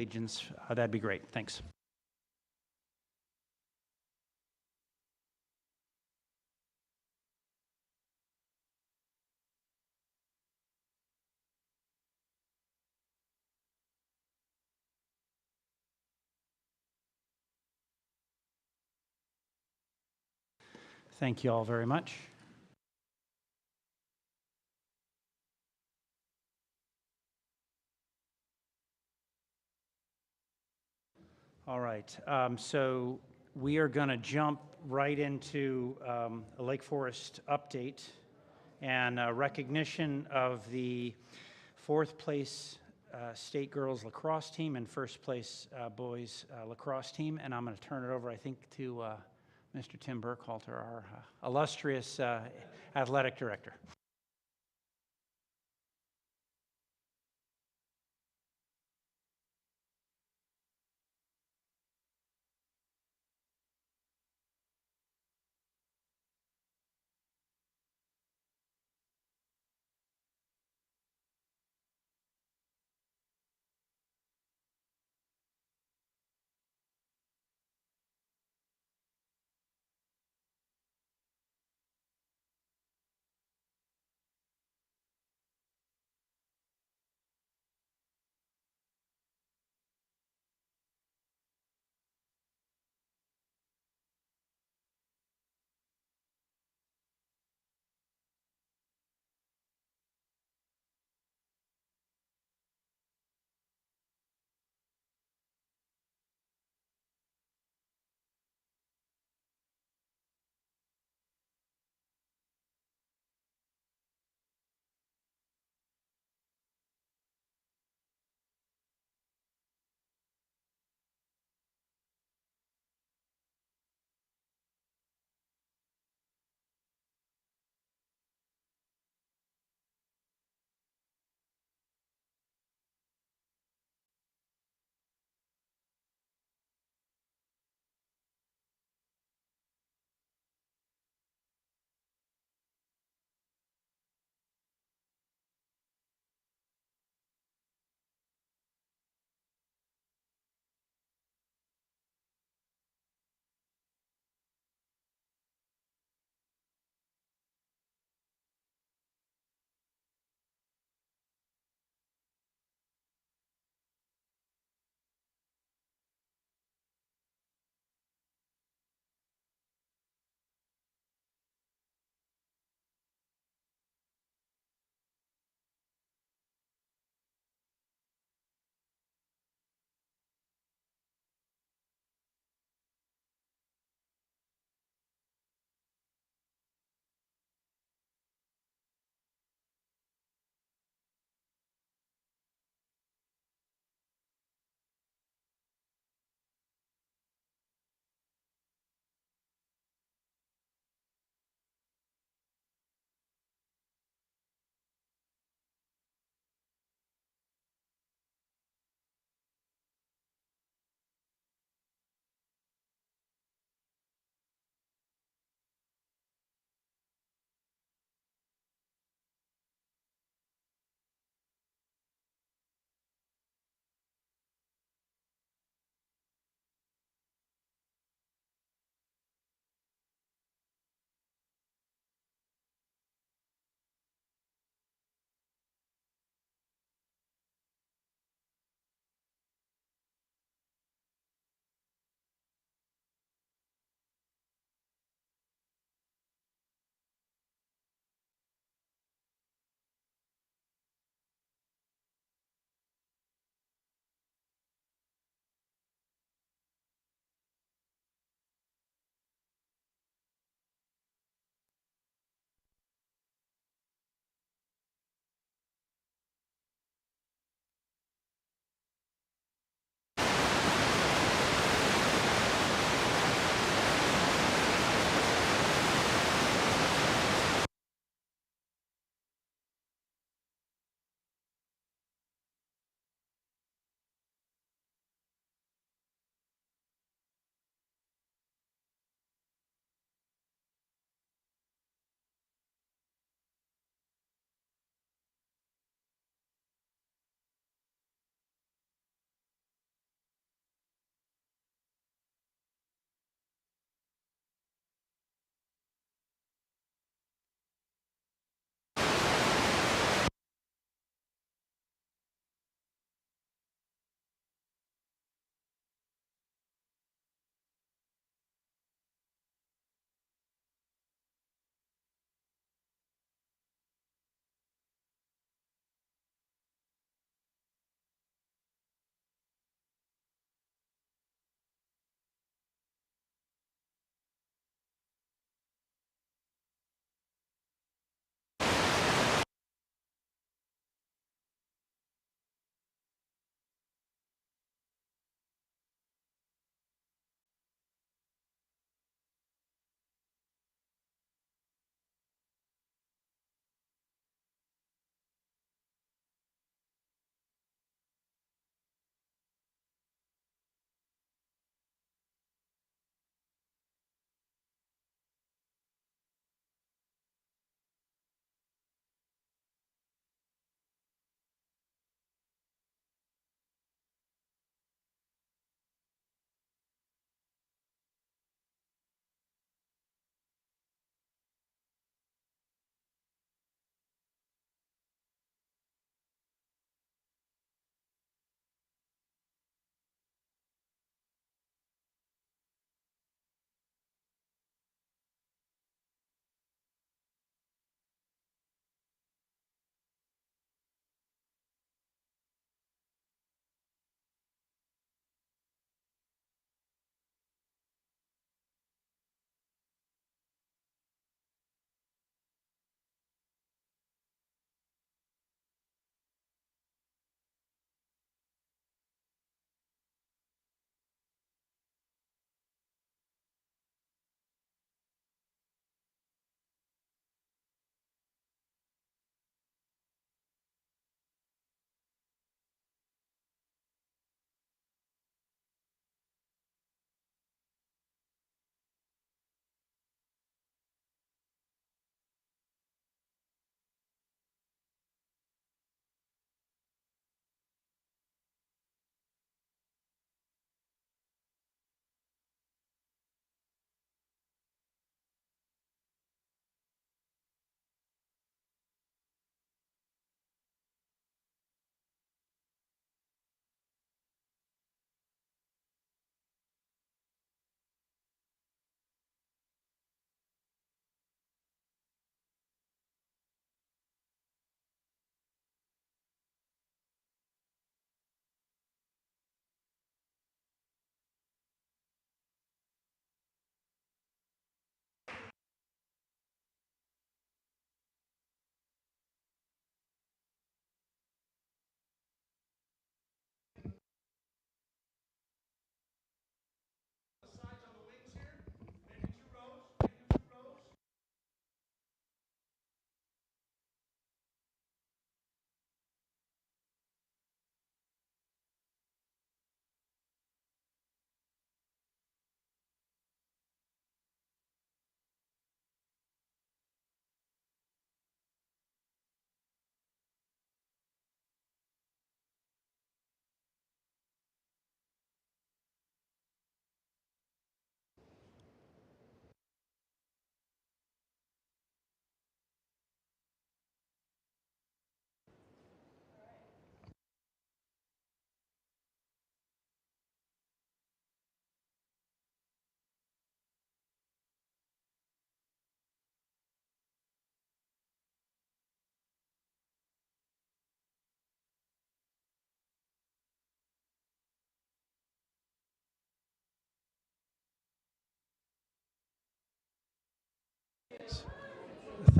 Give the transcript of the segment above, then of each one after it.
Allegiance, that'd be great. Thanks. Thank you all very much. All right, so we are going to jump right into a Lake Forest update and recognition of the fourth place state girls lacrosse team and first place boys lacrosse team. And I'm going to turn it over, I think, to Mr. Tim Burkhalter, our illustrious athletic director.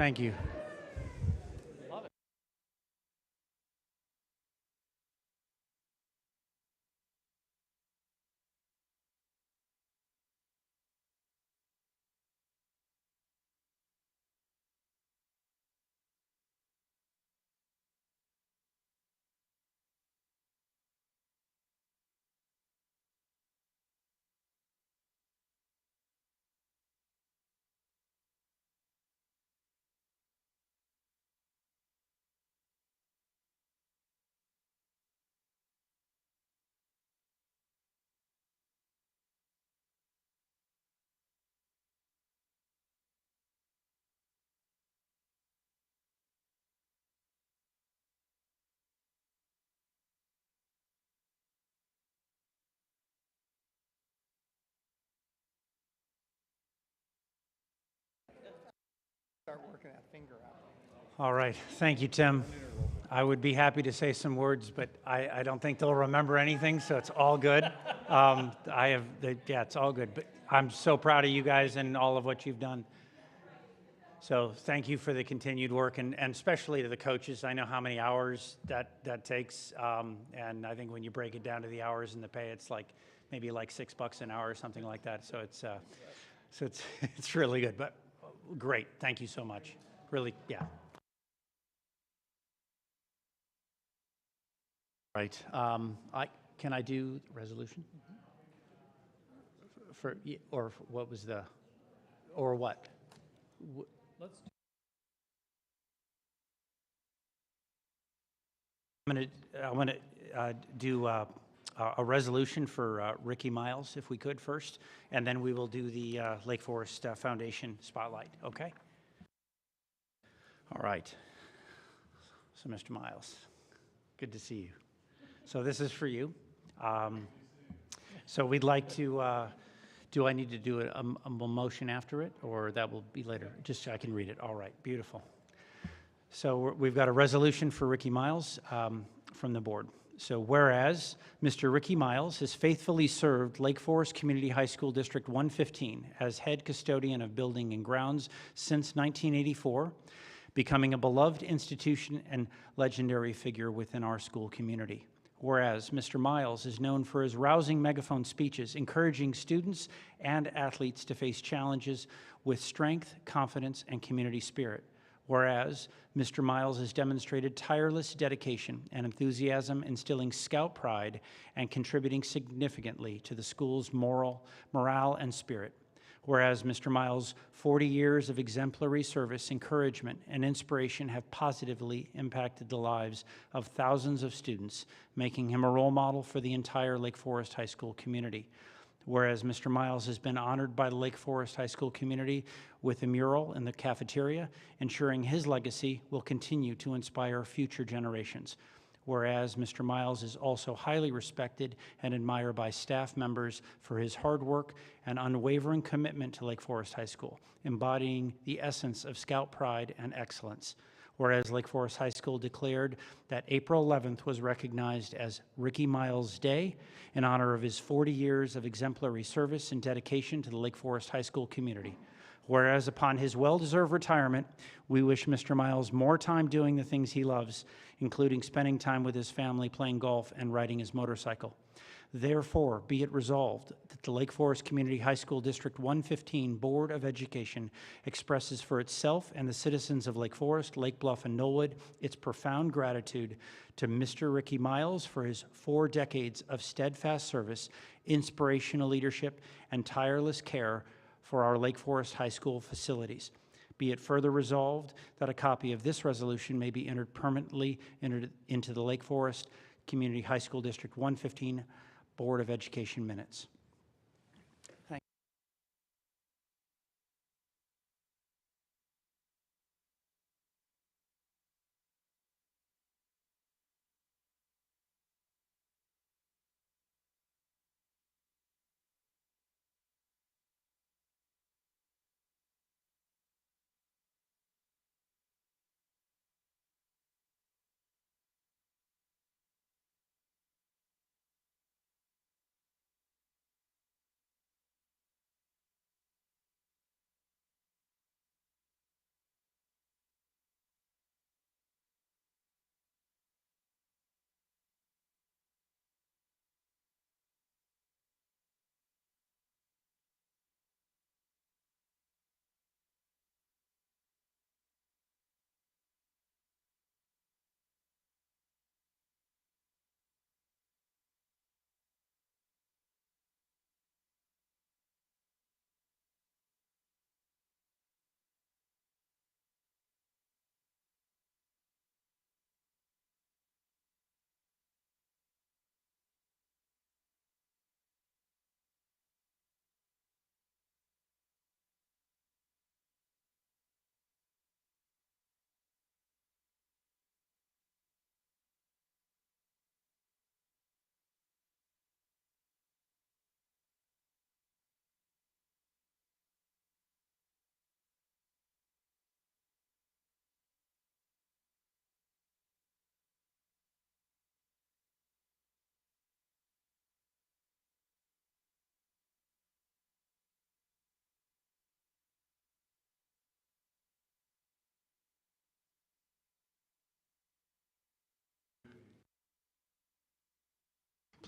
Thank you. Start working that finger out. All right. Thank you, Tim. I would be happy to say some words, but I don't think they'll remember anything, so it's all good. Yeah, it's all good. But I'm so proud of you guys and all of what you've done. So thank you for the continued work, and especially to the coaches. I know how many hours that takes, and I think when you break it down to the hours and the pay, it's like maybe like $6 an hour or something like that. So it's it's really good. But great. Thank you so much. Really, yeah. Right. Can I do resolution? Or what was the, or what? Let's I'm going to do a resolution for Ricky Miles, if we could first, and then we will do the Lake Forest Foundation spotlight, okay? All right. So, Mr. Miles, good to see you. So this is for you. So we'd like to, do I need to do a motion after it, or that will be later? Just so I can read it. All right, beautiful. So we've got a resolution for Ricky Miles from the board. So whereas Mr. Ricky Miles has faithfully served Lake Forest Community High School District 115 as head custodian of building and grounds since 1984, becoming a beloved institution and legendary figure within our school community. Whereas Mr. Miles is known for his rousing megaphone speeches, encouraging students and athletes to face challenges with strength, confidence, and community spirit. Whereas Mr. Miles has demonstrated tireless dedication and enthusiasm, instilling Scout pride and contributing significantly to the school's morale and spirit. Whereas Mr. Miles' 40 years of exemplary service, encouragement, and inspiration have positively impacted the lives of thousands of students, making him a role model for the entire Lake Forest High School community. Whereas Mr. Miles has been honored by the Lake Forest High School community with a mural in the cafeteria, ensuring his legacy will continue to inspire future generations. Whereas Mr. Miles is also highly respected and admired by staff members for his hard work and unwavering commitment to Lake Forest High School, embodying the essence of Scout pride and excellence. Whereas Lake Forest High School declared that April 11th was recognized as Ricky Miles Day in honor of his 40 years of exemplary service and dedication to the Lake Forest High School community. Whereas upon his well-deserved retirement, we wish Mr. Miles more time doing the things he loves, including spending time with his family, playing golf, and riding his motorcycle. Therefore, be it resolved that the Lake Forest Community High School District 115 Board of Education expresses for itself and the citizens of Lake Forest, Lake Bluff, and Knollwood its profound gratitude to Mr. Ricky Miles for his 4 decades of steadfast service, inspirational leadership, and tireless care for our Lake Forest High School facilities. Be it further resolved that a copy of this resolution may be permanently entered into the Lake Forest Community High School District 115 Board of Education minutes.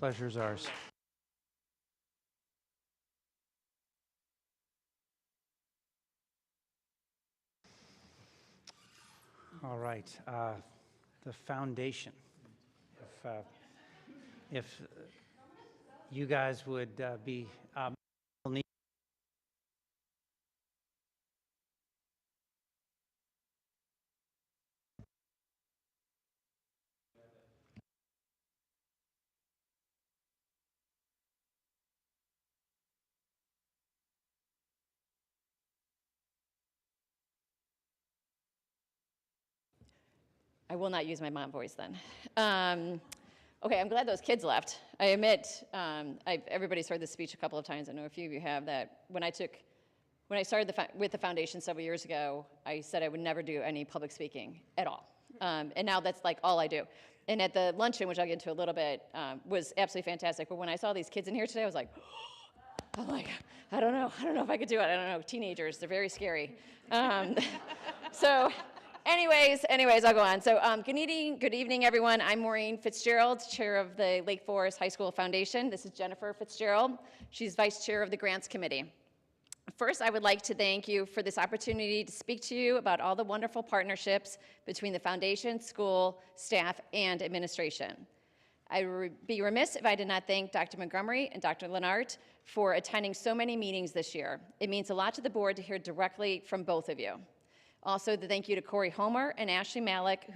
Pleasure's ours. All right, the foundation. If you guys would be I will not use my mom voice then. Okay, I'm glad those kids left. I admit, everybody's heard this speech a couple of times. I know a few of you have that. When I started with the foundation several years ago, I said I would never do any public speaking at all. And now that's like all I do. And at the luncheon, which I'll get into a little bit, was absolutely fantastic. But when I saw these kids in here today, I was like, I don't know if I could do it. I don't know, teenagers, they're very scary. So. Anyways, I'll go on. So good evening, everyone. I'm Maureen Fitzgerald, chair of the Lake Forest High School Foundation. This is Jennifer Fitzgerald. She's vice chair of the Grants Committee. First, I would like to thank you for this opportunity to speak to you about all the wonderful partnerships between the foundation, school, staff, and administration. I would be remiss if I did not thank Dr. Montgomery and Dr. Lenart for attending so many meetings this year. It means a lot to the board to hear directly from both of you. Also, the thank you to Corey Homer and Ashley Malik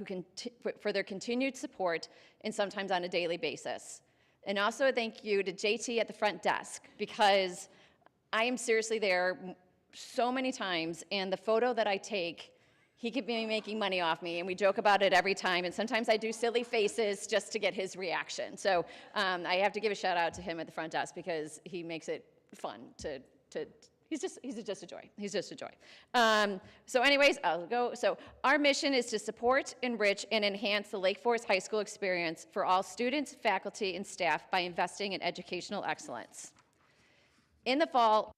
for their continued support and sometimes on a daily basis. And also a thank you to JT at the front desk, because I am seriously there so many times, and the photo that I take, he could be making money off me, and we joke about it every time, and sometimes I do silly faces just to get his reaction. So I have to give a shout out to him at the front desk, because he makes it fun to He's just a joy. He's just a joy. So anyways, I'll go. So our mission is to support, enrich, and enhance the Lake Forest High School experience for all students, faculty, and staff by investing in educational excellence. In the fall,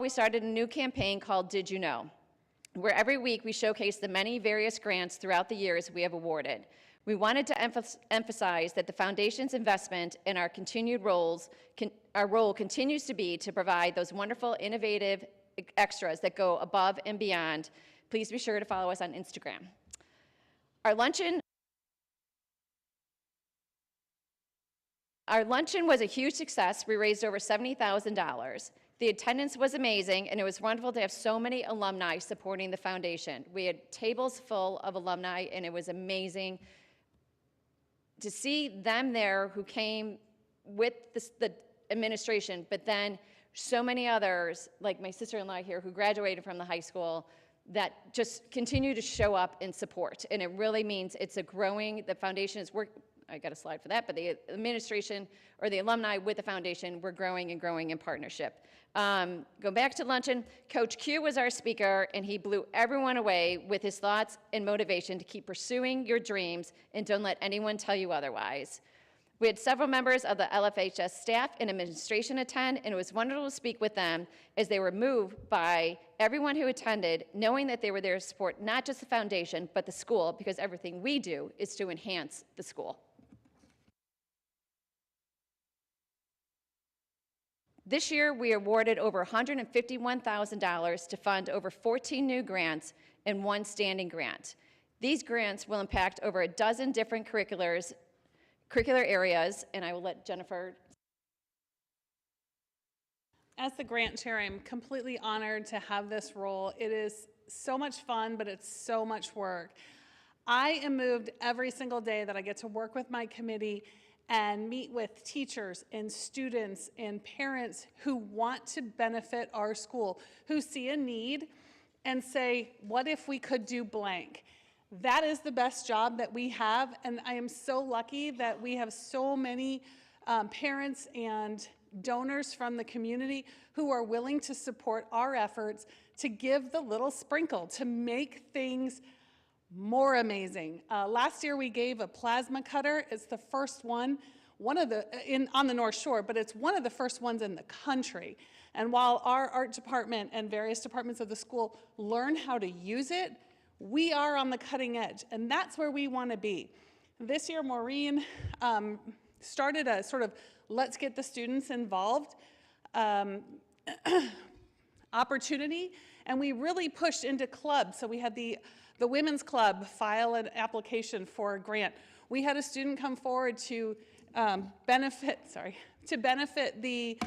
we started a new campaign called Did You Know?, where every week we showcase the many various grants throughout the years we have awarded. We wanted to emphasize that the foundation's investment in our our role continues to be to provide those wonderful, innovative extras that go above and beyond. Please be sure to follow us on Instagram. Our luncheon was a huge success. We raised over $70,000. The attendance was amazing, and it was wonderful to have so many alumni supporting the foundation. We had tables full of alumni, and it was amazing to see them there who came with the administration, but then so many others, like my sister-in-law here, who graduated from the high school, that just continue to show up and support. And it really means it's a growing, the foundation is I got a slide for that, but the administration or the alumni with the foundation, we're growing and growing in partnership. Go back to luncheon. Coach Q was our speaker, and he blew everyone away with his thoughts and motivation to keep pursuing your dreams and don't let anyone tell you otherwise. We had several members of the LFHS staff and administration attend, and it was wonderful to speak with them as they were moved by everyone who attended, knowing that they were there to support not just the foundation, but the school, because everything we do is to enhance the school. This year, we awarded over $151,000 to fund over 14 new grants and 1 standing grant. These grants will impact over a dozen different curricular areas, and I will let Jennifer. As the grant chair, I'm completely honored to have this role. It is so much fun, but it's so much work. I am moved every single day that I get to work with my committee and meet with teachers and students and parents who want to benefit our school, who see a need and say, what if we could do blank? That is the best job that we have, and I am so lucky that we have so many parents and donors from the community who are willing to support our efforts to give the little sprinkle to make things more amazing. Last year we gave a plasma cutter. It's the first one, on the North Shore, but it's one of the first ones in the country. And while our art department and various departments of the school learn how to use it, We are on the cutting edge, and that's where we want to be. This year, Maureen started a sort of let's get the students involved opportunity, and we really pushed into clubs. So we had the women's club file an application for a grant. We had a student come forward to benefit the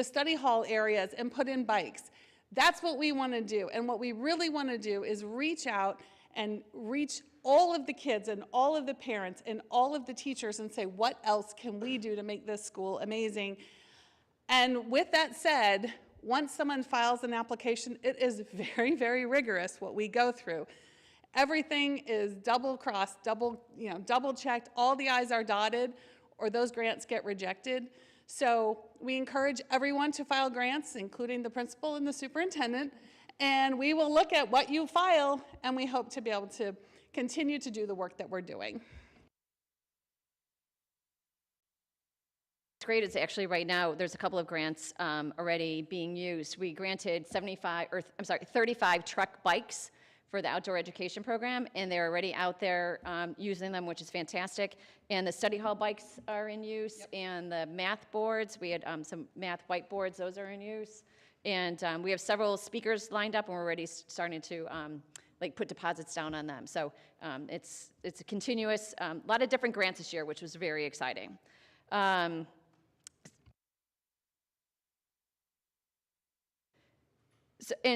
study hall areas and put in bikes. That's what we want to do. And what we really want to do is reach out and reach all of the kids and all of the parents and all of the teachers and say, what else can we do to make this school amazing? And with that said, once someone files an application, it is very, very rigorous what we go through. Everything is double crossed, double checked, all the I's are dotted, or those grants get rejected. So we encourage everyone to file grants, including the principal and the superintendent, and we will look at what you file, and we hope to be able to continue to do the work that we're doing. What's great is actually right now, there's a couple of grants already being used. We granted 35 truck bikes for the outdoor education program, and they're already out there using them, which is fantastic. And the study hall bikes are in use, yep. And the math boards, we had some math whiteboards, those are in use. And we have several speakers lined up, and we're already starting to put deposits down on them. So it's a continuous, lot of different grants this year, which was very exciting.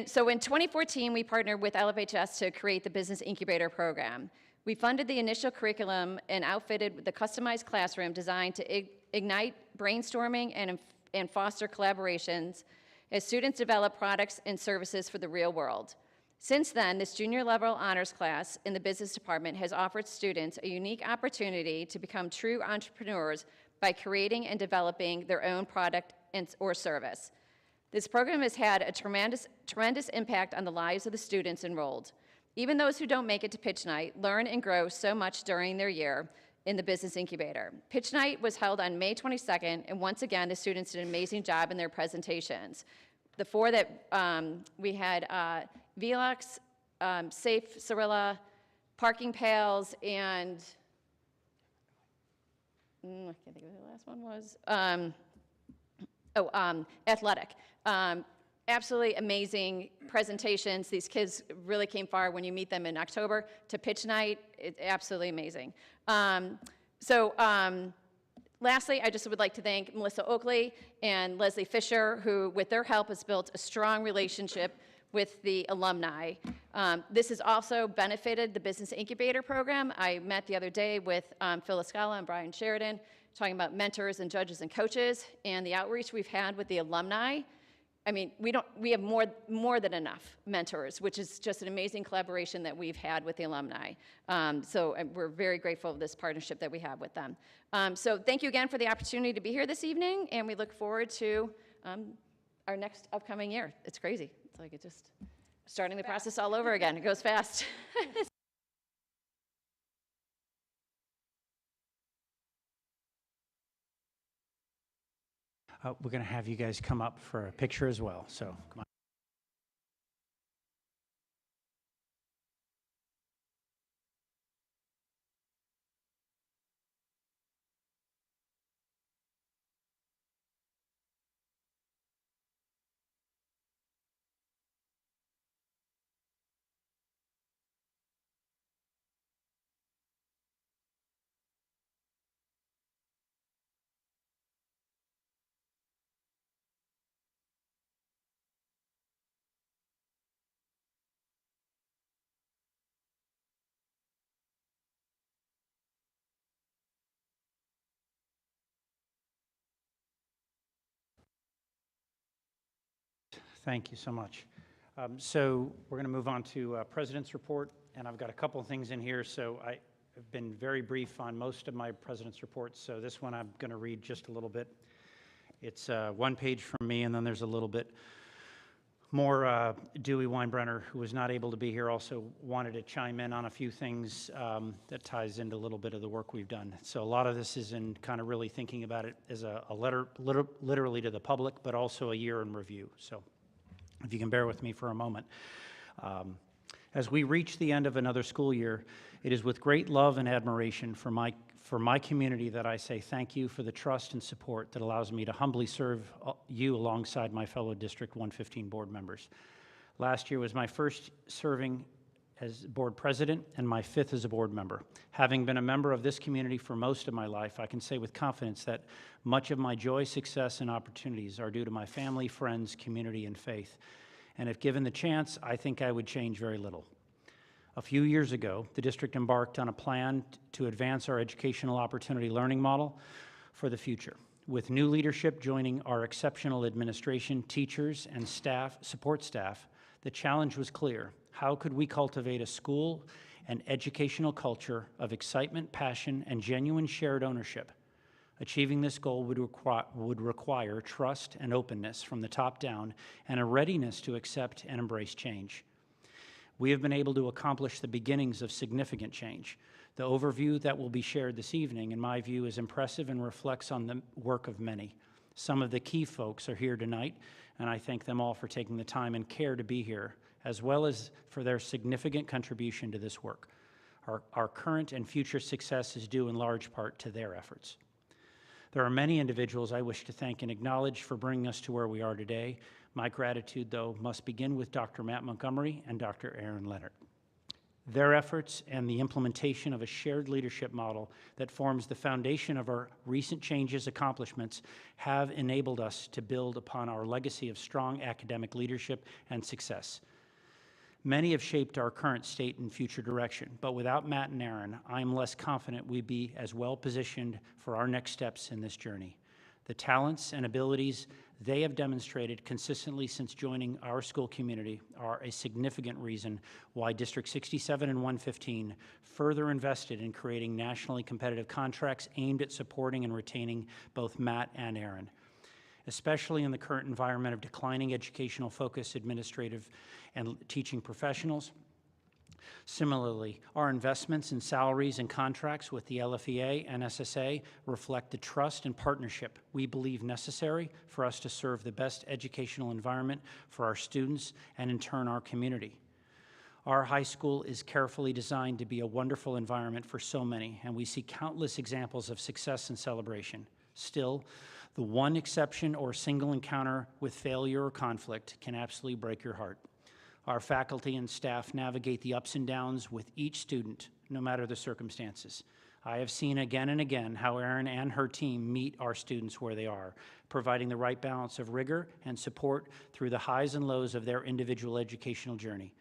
So in 2014, we partnered with LFHS to create the Business Incubator Program. We funded the initial curriculum and outfitted the customized classroom designed to ignite brainstorming and foster collaborations as students develop products and services for the real world. Since then, this junior level honors class in the business department has offered students a unique opportunity to become true entrepreneurs by creating and developing their own product or service. This program has had a tremendous impact on the lives of the students enrolled. Even those who don't make it to Pitch Night learn and grow so much during their year in the Business Incubator. Pitch Night was held on May 22nd, and once again, the students did an amazing job in their presentations. The four that we had Velux, Safe Cirilla, Parking Pails, and I can't think of who the last one was. Athletic. Absolutely amazing presentations. These kids really came far when you meet them in October to Pitch Night. It's absolutely amazing. Lastly, I just would like to thank Melissa Oakley and Leslie Fisher, who, with their help, has built a strong relationship with the alumni. This has also benefited the Business Incubator Program. I met the other day with Phil Escala and Brian Sheridan, talking about mentors and judges and coaches, and the outreach we've had with the alumni. I mean, we have more than enough mentors, which is just an amazing collaboration that we've had with the alumni. So we're very grateful for this partnership that we have with them. So thank you again for the opportunity to be here this evening, and we look forward to our next upcoming year. It's crazy. It's like it's just starting the process all over again. It goes fast. We're going to have you guys come up for a picture as well, so come on. Thank you so much. So we're going to move on to President's Report, and I've got a couple of things in here. So I've been very brief on most of my President's Reports, so this one I'm going to read just a little bit. It's one page from me, and then there's a little bit more. Dewey Weinbrenner, who was not able to be here, also wanted to chime in on a few things that ties into a little bit of the work we've done. So a lot of this is in kind of really thinking about it as a letter, literally to the public, but also a year in review. So if you can bear with me for a moment. As we reach the end of another school year, it is with great love and admiration for my community that I say thank you for the trust and support that allows me to humbly serve you alongside my fellow District 115 board members. Last year was my first serving as board president and my fifth as a board member. Having been a member of this community for most of my life, I can say with confidence that much of my joy, success, and opportunities are due to my family, friends, community, and faith. And if given the chance, I think I would change very little. A few years ago, the district embarked on a plan to advance our educational opportunity learning model for the future. With new leadership joining our exceptional administration, teachers, and staff, support staff, the challenge was clear. How could we cultivate a school and educational culture of excitement, passion, and genuine shared ownership? Achieving this goal would require trust and openness from the top down and a readiness to accept and embrace change. We have been able to accomplish the beginnings of significant change. The overview that will be shared this evening, in my view, is impressive and reflects on the work of many. Some of the key folks are here tonight, and I thank them all for taking the time and care to be here, as well as for their significant contribution to this work. Our current and future success is due in large part to their efforts. There are many individuals I wish to thank and acknowledge for bringing us to where we are today. My gratitude, though, must begin with Dr. Matt Montgomery and Dr. Aaron Leonard. Their efforts and the implementation of a shared leadership model that forms the foundation of our recent changes accomplishments have enabled us to build upon our legacy of strong academic leadership and success. Many have shaped our current state and future direction, but without Matt and Aaron, I'm less confident we'd be as well positioned for our next steps in this journey. The talents and abilities they have demonstrated consistently since joining our school community are a significant reason why District 67 and 115 further invested in creating nationally competitive contracts aimed at supporting and retaining both Matt and Aaron. Especially in the current environment of declining educational focus, administrative and teaching professionals. Similarly, our investments in salaries and contracts with the LFEA and SSA reflect the trust and partnership we believe necessary for us to serve the best educational environment for our students and in turn our community. Our high school is carefully designed to be a wonderful environment for so many, and we see countless examples of success and celebration. Still, the one exception or single encounter with failure or conflict can absolutely break your heart. Our faculty and staff navigate the ups and downs with each student, no matter the circumstances. I have seen again and again how Erin and her team meet our students where they are, providing the right balance of rigor and support through the highs and lows of their individual educational journey.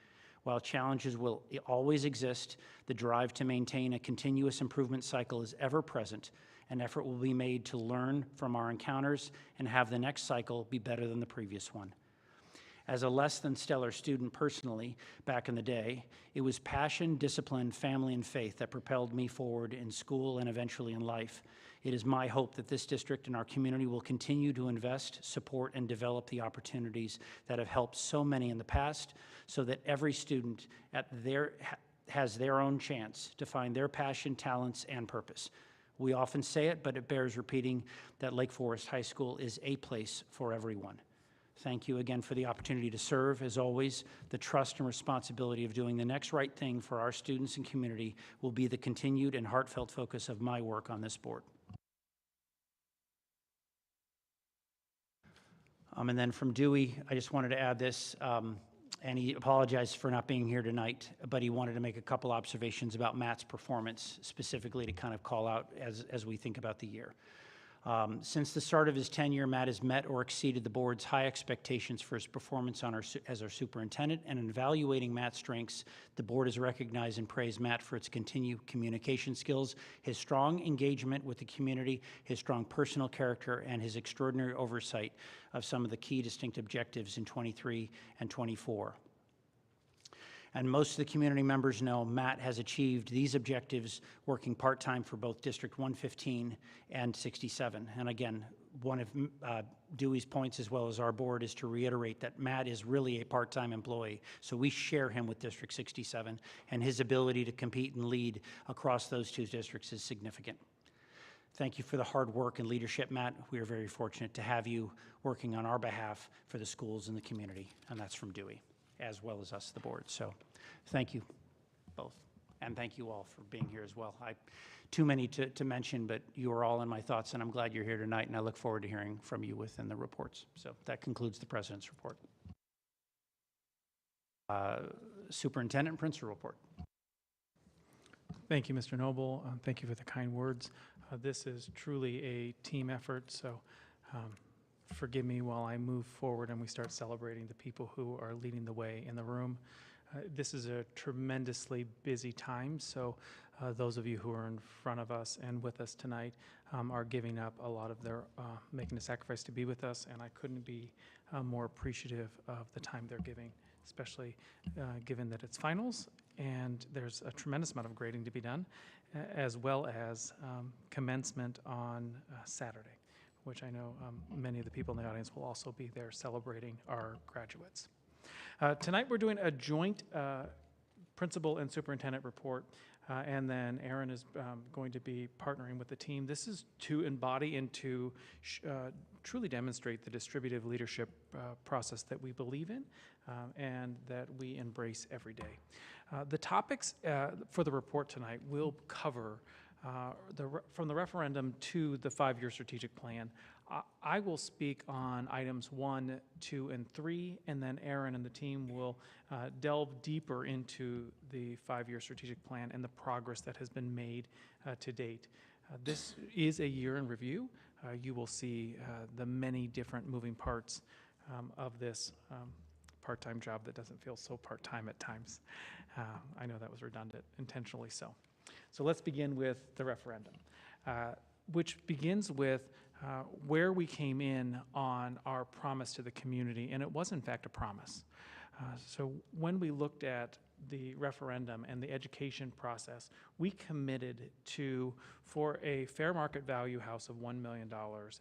While challenges will always exist, the drive to maintain a continuous improvement cycle is ever present. An effort will be made to learn from our encounters and have the next cycle be better than the previous one. As a less than stellar student personally, back in the day, it was passion, discipline, family, and faith that propelled me forward in school and eventually in life. It is my hope that this district and our community will continue to invest, support, and develop the opportunities that have helped so many in the past, so that every student has their own chance to find their passion, talents, and purpose. We often say it, but it bears repeating that Lake Forest High School is a place for everyone. Thank you again for the opportunity to serve. As always, the trust and responsibility of doing the next right thing for our students and community will be the continued and heartfelt focus of my work on this board. And then from Dewey, I just wanted to add this, and he apologized for not being here tonight, but he wanted to make a couple observations about Matt's performance, specifically to kind of call out as we think about the year. Since the start of his tenure, Matt has met or exceeded the board's high expectations for his performance as our superintendent, and in evaluating Matt's strengths, the board has recognized and praised Matt for its continued communication skills, his strong engagement with the community, his strong personal character, and his extraordinary oversight of some of the key distinct objectives in 23 and 24. And most of the community members know Matt has achieved these objectives working part-time for both District 115 and 67. And again, one of Dewey's points as well as our board is to reiterate that Matt is really a part-time employee. So we share him with District 67, and his ability to compete and lead across those two districts is significant. Thank you for the hard work and leadership, Matt. We are very fortunate to have you working on our behalf for the schools and the community, and that's from Dewey, as well as us, the board. So thank you both, and thank you all for being here as well. Too many to mention, but you are all in my thoughts, and I'm glad you're here tonight, and I look forward to hearing from you within the reports. So that concludes the President's report. Superintendent Prince's report. Thank you, Mr. Noble. Thank you for the kind words. This is truly a team effort, so forgive me while I move forward and we start celebrating the people who are leading the way in the room. This is a tremendously busy time, so those of you who are in front of us and with us tonight are giving up a lot of their, making a sacrifice to be with us, and I couldn't be more appreciative of the time they're giving, especially given that it's finals and there's a tremendous amount of grading to be done, as well as commencement on Saturday, which I know many of the people in the audience will also be there celebrating our graduates. Tonight we're doing a joint principal and superintendent report, and then Aaron is going to be partnering with the team. This is to embody and to truly demonstrate the distributive leadership process that we believe in and that we embrace every day. The topics for the report tonight will cover from the referendum to the 5-year strategic plan. I will speak on items 1, 2, and 3, and then Aaron and the team will delve deeper into the 5-year strategic plan and the progress that has been made to date. This is a year in review. You will see the many different moving parts of this part-time job that doesn't feel so part-time at times. I know that was redundant, intentionally so. So let's begin with the referendum, which begins with where we came in on our promise to the community, and it was in fact a promise. So when we looked at the referendum and the education process, we committed to, for a fair market value house of $1 million,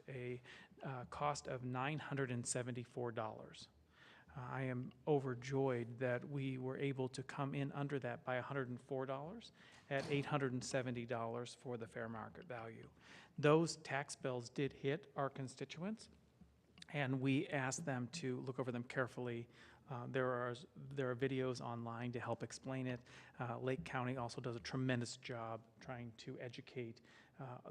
a cost of $974. I am overjoyed that we were able to come in under that by $104 at $870 for the fair market value. Those tax bills did hit our constituents, and we asked them to look over them carefully. There are videos online to help explain it. Lake County also does a tremendous job trying to educate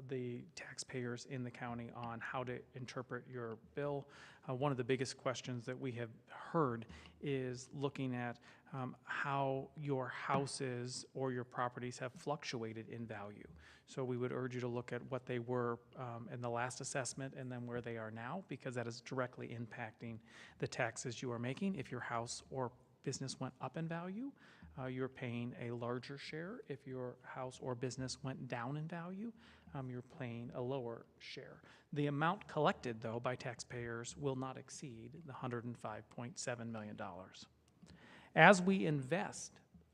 the taxpayers in the county on how to interpret your bill. One of the biggest questions that we have heard is looking at how your houses or your properties have fluctuated in value. So we would urge you to look at what they were in the last assessment and then where they are now, because that is directly impacting the taxes you are making. If your house or business went up in value, you're paying a larger share. If your house or business went down in value, you're paying a lower share. The amount collected, though, by taxpayers will not exceed the $105.7 million. As we invest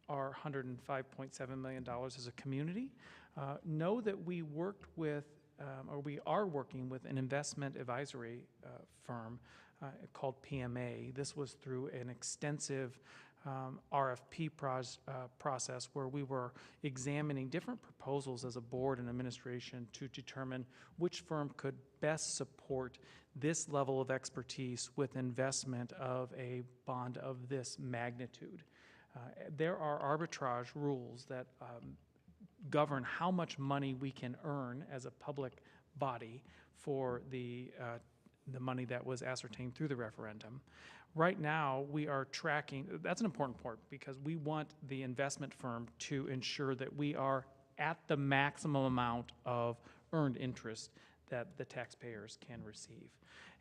our $105.7 million as a community, know that we worked with, or we are working with an investment advisory firm called PMA. This was through an extensive RFP process where we were examining different proposals as a board and administration to determine which firm could best support this level of expertise with investment of a bond of this magnitude. There are arbitrage rules that govern how much money we can earn as a public body for the money that was ascertained through the referendum. Right now, we are tracking, that's an important part, because we want the investment firm to ensure that we are at the maximum amount of earned interest that the taxpayers can receive.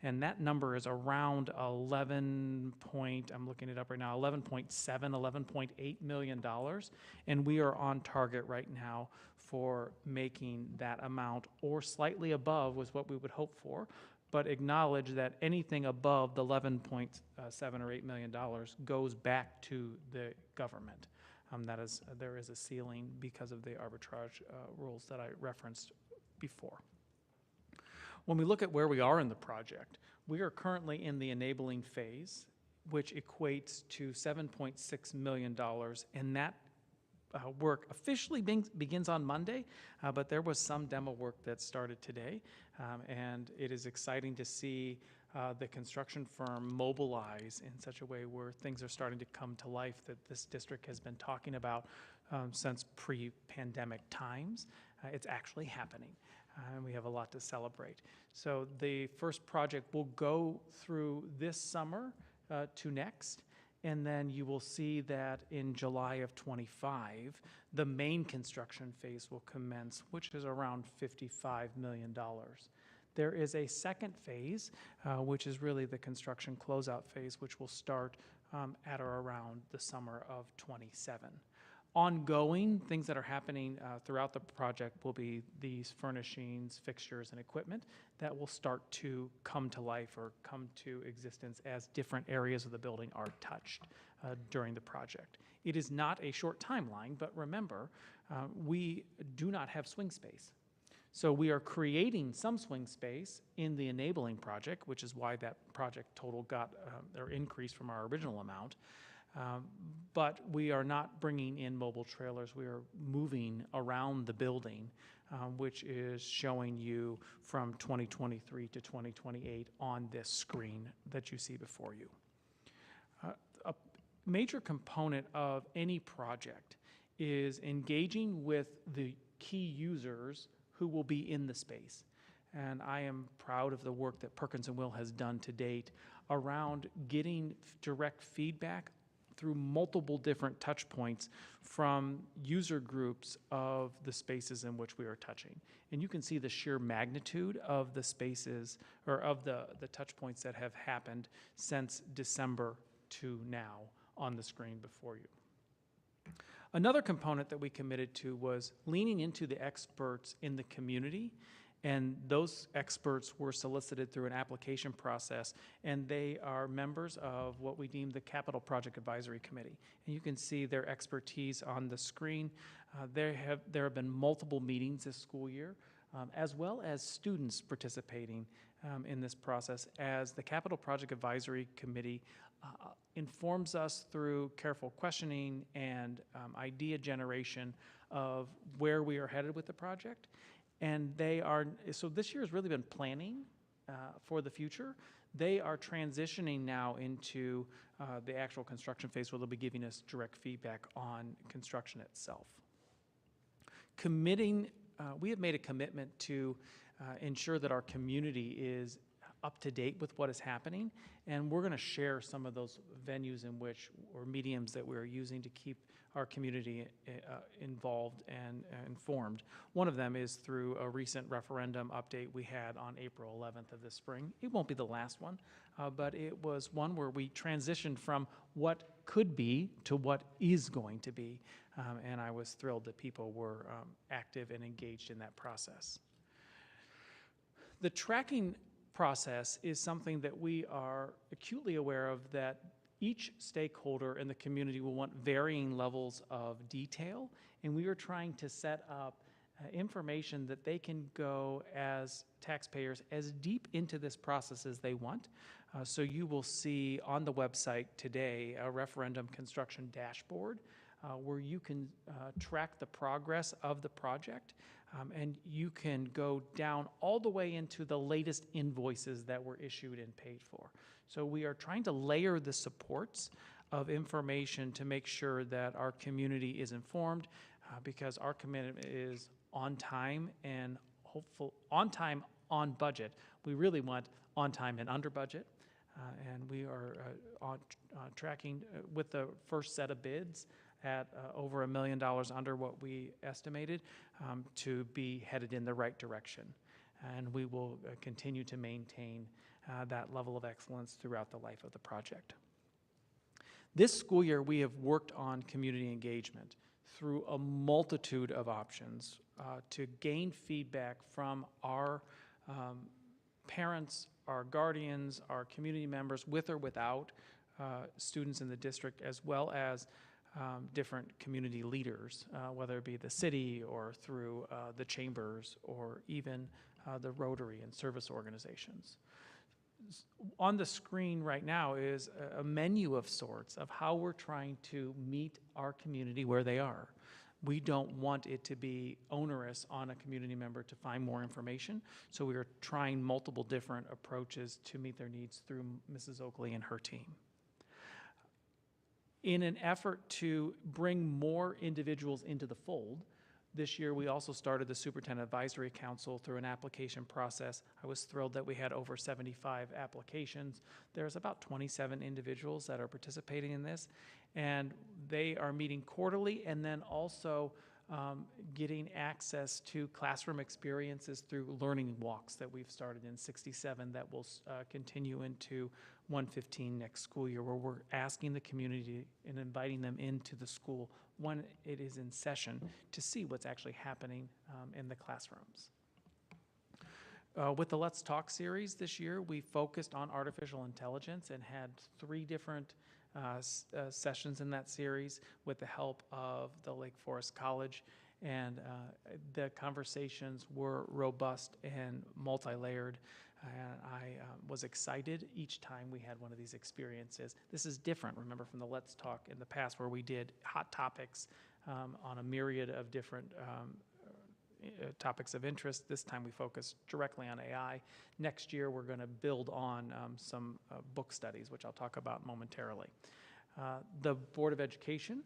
And that number is around 11 point, I'm looking it up right now, 11.7, $11.8 million. And we are on target right now for making that amount or slightly above was what we would hope for, but acknowledge that anything above the 11.7 or $8 million goes back to the government. There is a ceiling because of the arbitrage rules that I referenced before. When we look at where we are in the project, we are currently in the enabling phase, which equates to $7.6 million, and that work officially begins on Monday, but there was some demo work that started today, and it is exciting to see the construction firm mobilize in such a way where things are starting to come to life that this district has been talking about since pre-pandemic times. It's actually happening, and we have a lot to celebrate. So the first project will go through this summer to next, and then you will see that in July of '25, the main construction phase will commence, which is around $55 million. There is a second phase, which is really the construction closeout phase, which will start at or around the summer of '27. Ongoing things that are happening throughout the project will be these furnishings, fixtures, and equipment that will start to come to life or come to existence as different areas of the building are touched during the project. It is not a short timeline, but remember, we do not have swing space. So we are creating some swing space in the enabling project, which is why that project total got or increased from our original amount. But we are not bringing in mobile trailers. We are moving around the building, which is showing you from 2023 to 2028 on this screen that you see before you. A major component of any project is engaging with the key users who will be in the space. And I am proud of the work that Perkins & Will has done to date around getting direct feedback through multiple different touch points from user groups of the spaces in which we are touching. And you can see the sheer magnitude of the spaces or of the touch points that have happened since December to now on the screen before you. Another component that we committed to was leaning into the experts in the community, and those experts were solicited through an application process, and they are members of what we deem the Capital Project Advisory Committee. And you can see their expertise on the screen. There have been multiple meetings this school year, as well as students participating in this process as the Capital Project Advisory Committee informs us through careful questioning and idea generation of where we are headed with the project. And so this year has really been planning for the future. They are transitioning now into the actual construction phase where they'll be giving us direct feedback on construction itself. We have made a commitment to ensure that our community is up to date with what is happening, and we're going to share some of those venues in which, or mediums that we're using to keep our community involved and informed. One of them is through a recent referendum update we had on April 11th of this spring. It won't be the last one, but it was one where we transitioned from what could be to what is going to be, and I was thrilled that people were active and engaged in that process. The tracking process is something that we are acutely aware of, that each stakeholder in the community will want varying levels of detail, and we are trying to set up information that they can go as taxpayers as deep into this process as they want. So you will see on the website today a referendum construction dashboard where you can track the progress of the project. And you can go down all the way into the latest invoices that were issued and paid for. So we are trying to layer the supports of information to make sure that our community is informed, because our commitment is on time and on time, on budget. We really want on time and under budget. And we are tracking with the first set of bids at over $1 million under what we estimated to be headed in the right direction. And we will continue to maintain that level of excellence throughout the life of the project. This school year, we have worked on community engagement through a multitude of options to gain feedback from our parents, our guardians, our community members, with or without students in the district, as well as different community leaders, whether it be the city or through the chambers or even the Rotary and service organizations. On the screen right now is a menu of sorts of how we're trying to meet our community where they are. We don't want it to be onerous on a community member to find more information, so we are trying multiple different approaches to meet their needs through Mrs. Oakley and her team. In an effort to bring more individuals into the fold, this year we also started the Superintendent Advisory Council through an application process. I was thrilled that we had over 75 applications. There's about 27 individuals that are participating in this, and they are meeting quarterly and then also getting access to classroom experiences through learning walks that we've started in 67 that will continue into 115 next school year, where we're asking the community and inviting them into the school when it is in session to see what's actually happening in the classrooms. With the Let's Talk series this year, we focused on artificial intelligence and had 3 different sessions in that series with the help of the Lake Forest College, and the conversations were robust and multi-layered. And I was excited each time we had one of these experiences. This is different, remember, from the Let's Talk in the past, where we did hot topics on a myriad of different topics of interest. This time we focused directly on AI. Next year we're going to build on some book studies, which I'll talk about momentarily. The Board of Education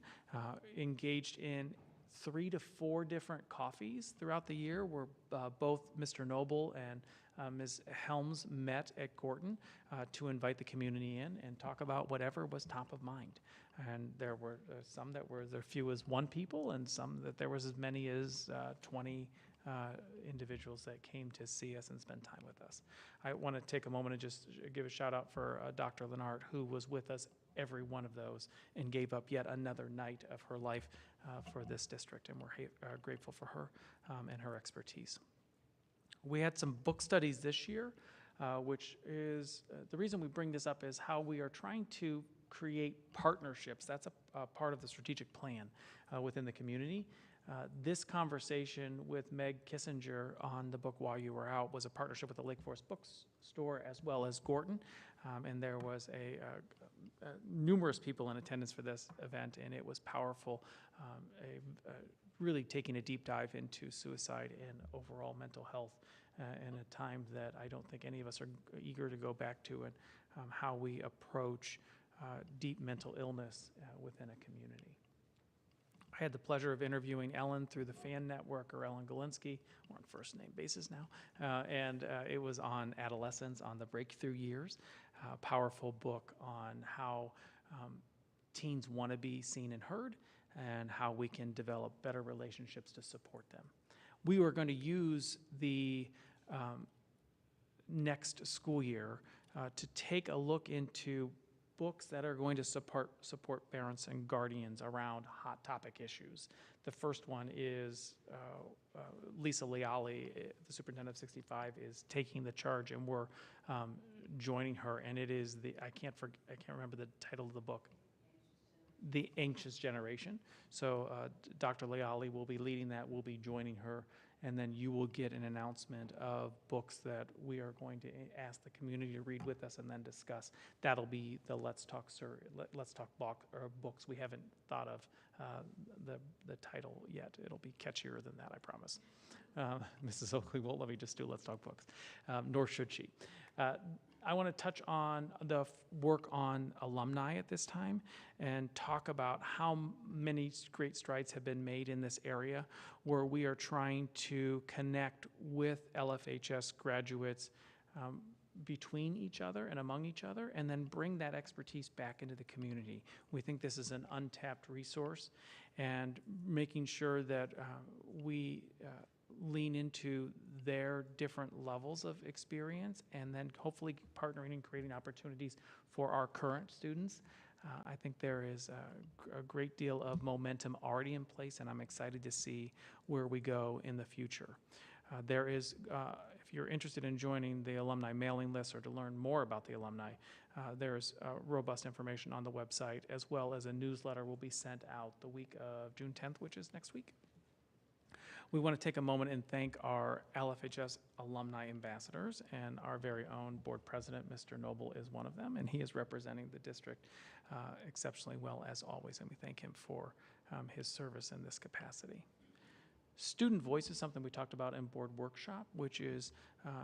engaged in 3 to 4 different coffees throughout the year, where both Mr. Noble and Ms. Helms met at Gorton to invite the community in and talk about whatever was top of mind. And there were some that were as few as 1 people, and some that there was as many as 20 individuals that came to see us and spend time with us. I want to take a moment and just give a shout out for Dr. Lennart, who was with us every one of those and gave up yet another night of her life for this district, and we're grateful for her and her expertise. We had some book studies this year, which is, the reason we bring this up is how we are trying to create partnerships. That's a part of the strategic plan within the community. This conversation with Meg Kissinger on the book While You Were Out was a partnership with the Lake Forest Bookstore as well as Gorton, and there was numerous people in attendance for this event, and it was powerful, really taking a deep dive into suicide and overall mental health in a time that I don't think any of us are eager to go back to, and how we approach deep mental illness within a community. I had the pleasure of interviewing Ellen through the FAN Network, or Ellen Galinsky. We're on first name basis now. And it was on adolescence, on the breakthrough years. Powerful book on how teens want to be seen and heard, and how we can develop better relationships to support them. We were going to use the next school year to take a look into books that are going to support parents and guardians around hot topic issues. The first one is Lisa Leali, the superintendent of 65, is taking the charge, and we're joining her. And it is I can't remember the title of the book. The Anxious Generation. So Dr. Leali will be leading that. We'll be joining her. And then you will get an announcement of books that we are going to ask the community to read with us and then discuss. That'll be the Let's Talk block or books. We haven't thought of the title yet. It'll be catchier than that, I promise. Mrs. Oakley won't let me just do Let's Talk books, nor should she. I want to touch on the work on alumni at this time and talk about how many great strides have been made in this area, where we are trying to connect with LFHS graduates between each other and among each other, and then bring that expertise back into the community. We think this is an untapped resource, and making sure that we lean into their different levels of experience, and then hopefully partnering and creating opportunities for our current students. I think there is a great deal of momentum already in place, and I'm excited to see where we go in the future. There is, if you're interested in joining the alumni mailing list or to learn more about the alumni, there's robust information on the website, as well as a newsletter will be sent out the week of June 10th, which is next week. We want to take a moment and thank our LFHS alumni ambassadors, and our very own board president, Mr. Noble, is one of them, and he is representing the district exceptionally well as always, and we thank him for his service in this capacity. Student voice is something we talked about in board workshop, which is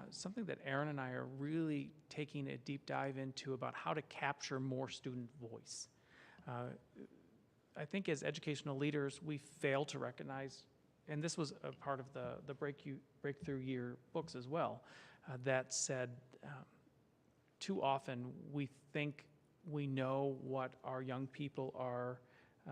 something that Aaron and I are really taking a deep dive into about how to capture more student voice. I think as educational leaders, we fail to recognize, and this was a part of the breakthrough year books as well, that said too often we think we know what our young people are,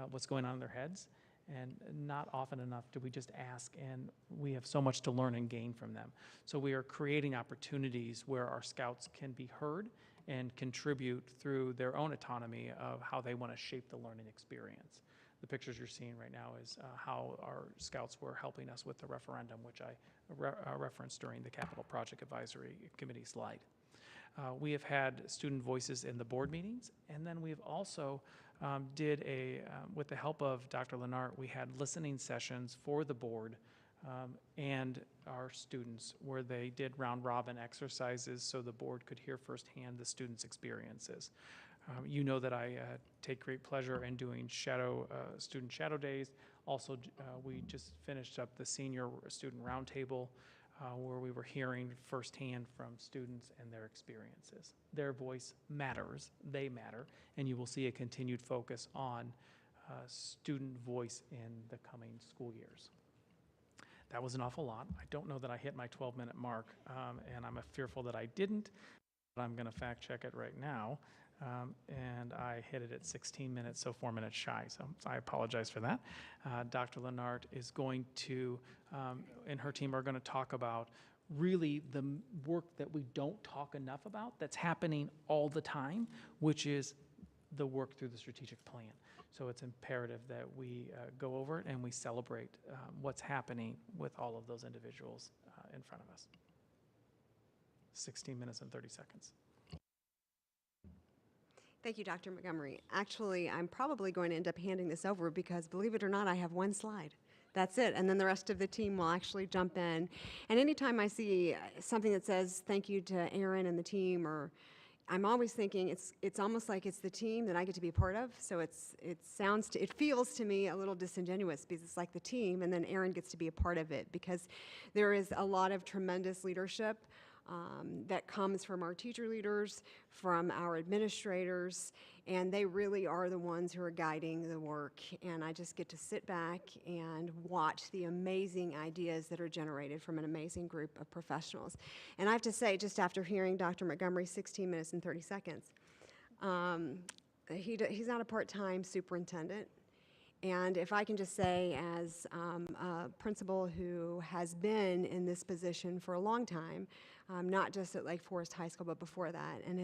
what's going on in their heads, and not often enough do we just ask, and we have so much to learn and gain from them. So we are creating opportunities where our scouts can be heard and contribute through their own autonomy of how they want to shape the learning experience. The pictures you're seeing right now is how our scouts were helping us with the referendum, which I referenced during the Capital Project Advisory Committee slide. We have had student voices in the board meetings, and then we've also did with the help of Dr. Lenart, we had listening sessions for the board and our students where they did round robin exercises so the board could hear firsthand the students' experiences. You know that I take great pleasure in doing student shadow days. Also, we just finished up the senior student roundtable where we were hearing firsthand from students and their experiences. Their voice matters, they matter, and you will see a continued focus on student voice in the coming school years. That was an awful lot. I don't know that I hit my 12-minute mark, and I'm fearful that I didn't, but I'm gonna fact check it right now. And I hit it at 16 minutes, so 4 minutes shy, so I apologize for that. Dr. Lenart is going to, and her team are going to talk about really the work that we don't talk enough about that's happening all the time, which is the work through the strategic plan. So it's imperative that we go over it and we celebrate what's happening with all of those individuals in front of us. 16 minutes and 30 seconds. Thank you, Dr. Montgomery. Actually, I'm probably going to end up handing this over because, believe it or not, I have one slide. That's it, and then the rest of the team will actually jump in. And anytime I see something that says thank you to Aaron and the team, or I'm always thinking it's almost like it's the team that I get to be a part of. So it feels to me a little disingenuous because it's like the team, and then Aaron gets to be a part of it because there is a lot of tremendous leadership that comes from our teacher leaders, from our administrators, and they really are the ones who are guiding the work. And I just get to sit back and watch the amazing ideas that are generated from an amazing group of professionals. And I have to say, just after hearing Dr. Montgomery 16 minutes and 30 seconds, he's not a part-time superintendent. And if I can just say, as a principal who has been in this position for a long time, not just at Lake Forest High School, but before that, and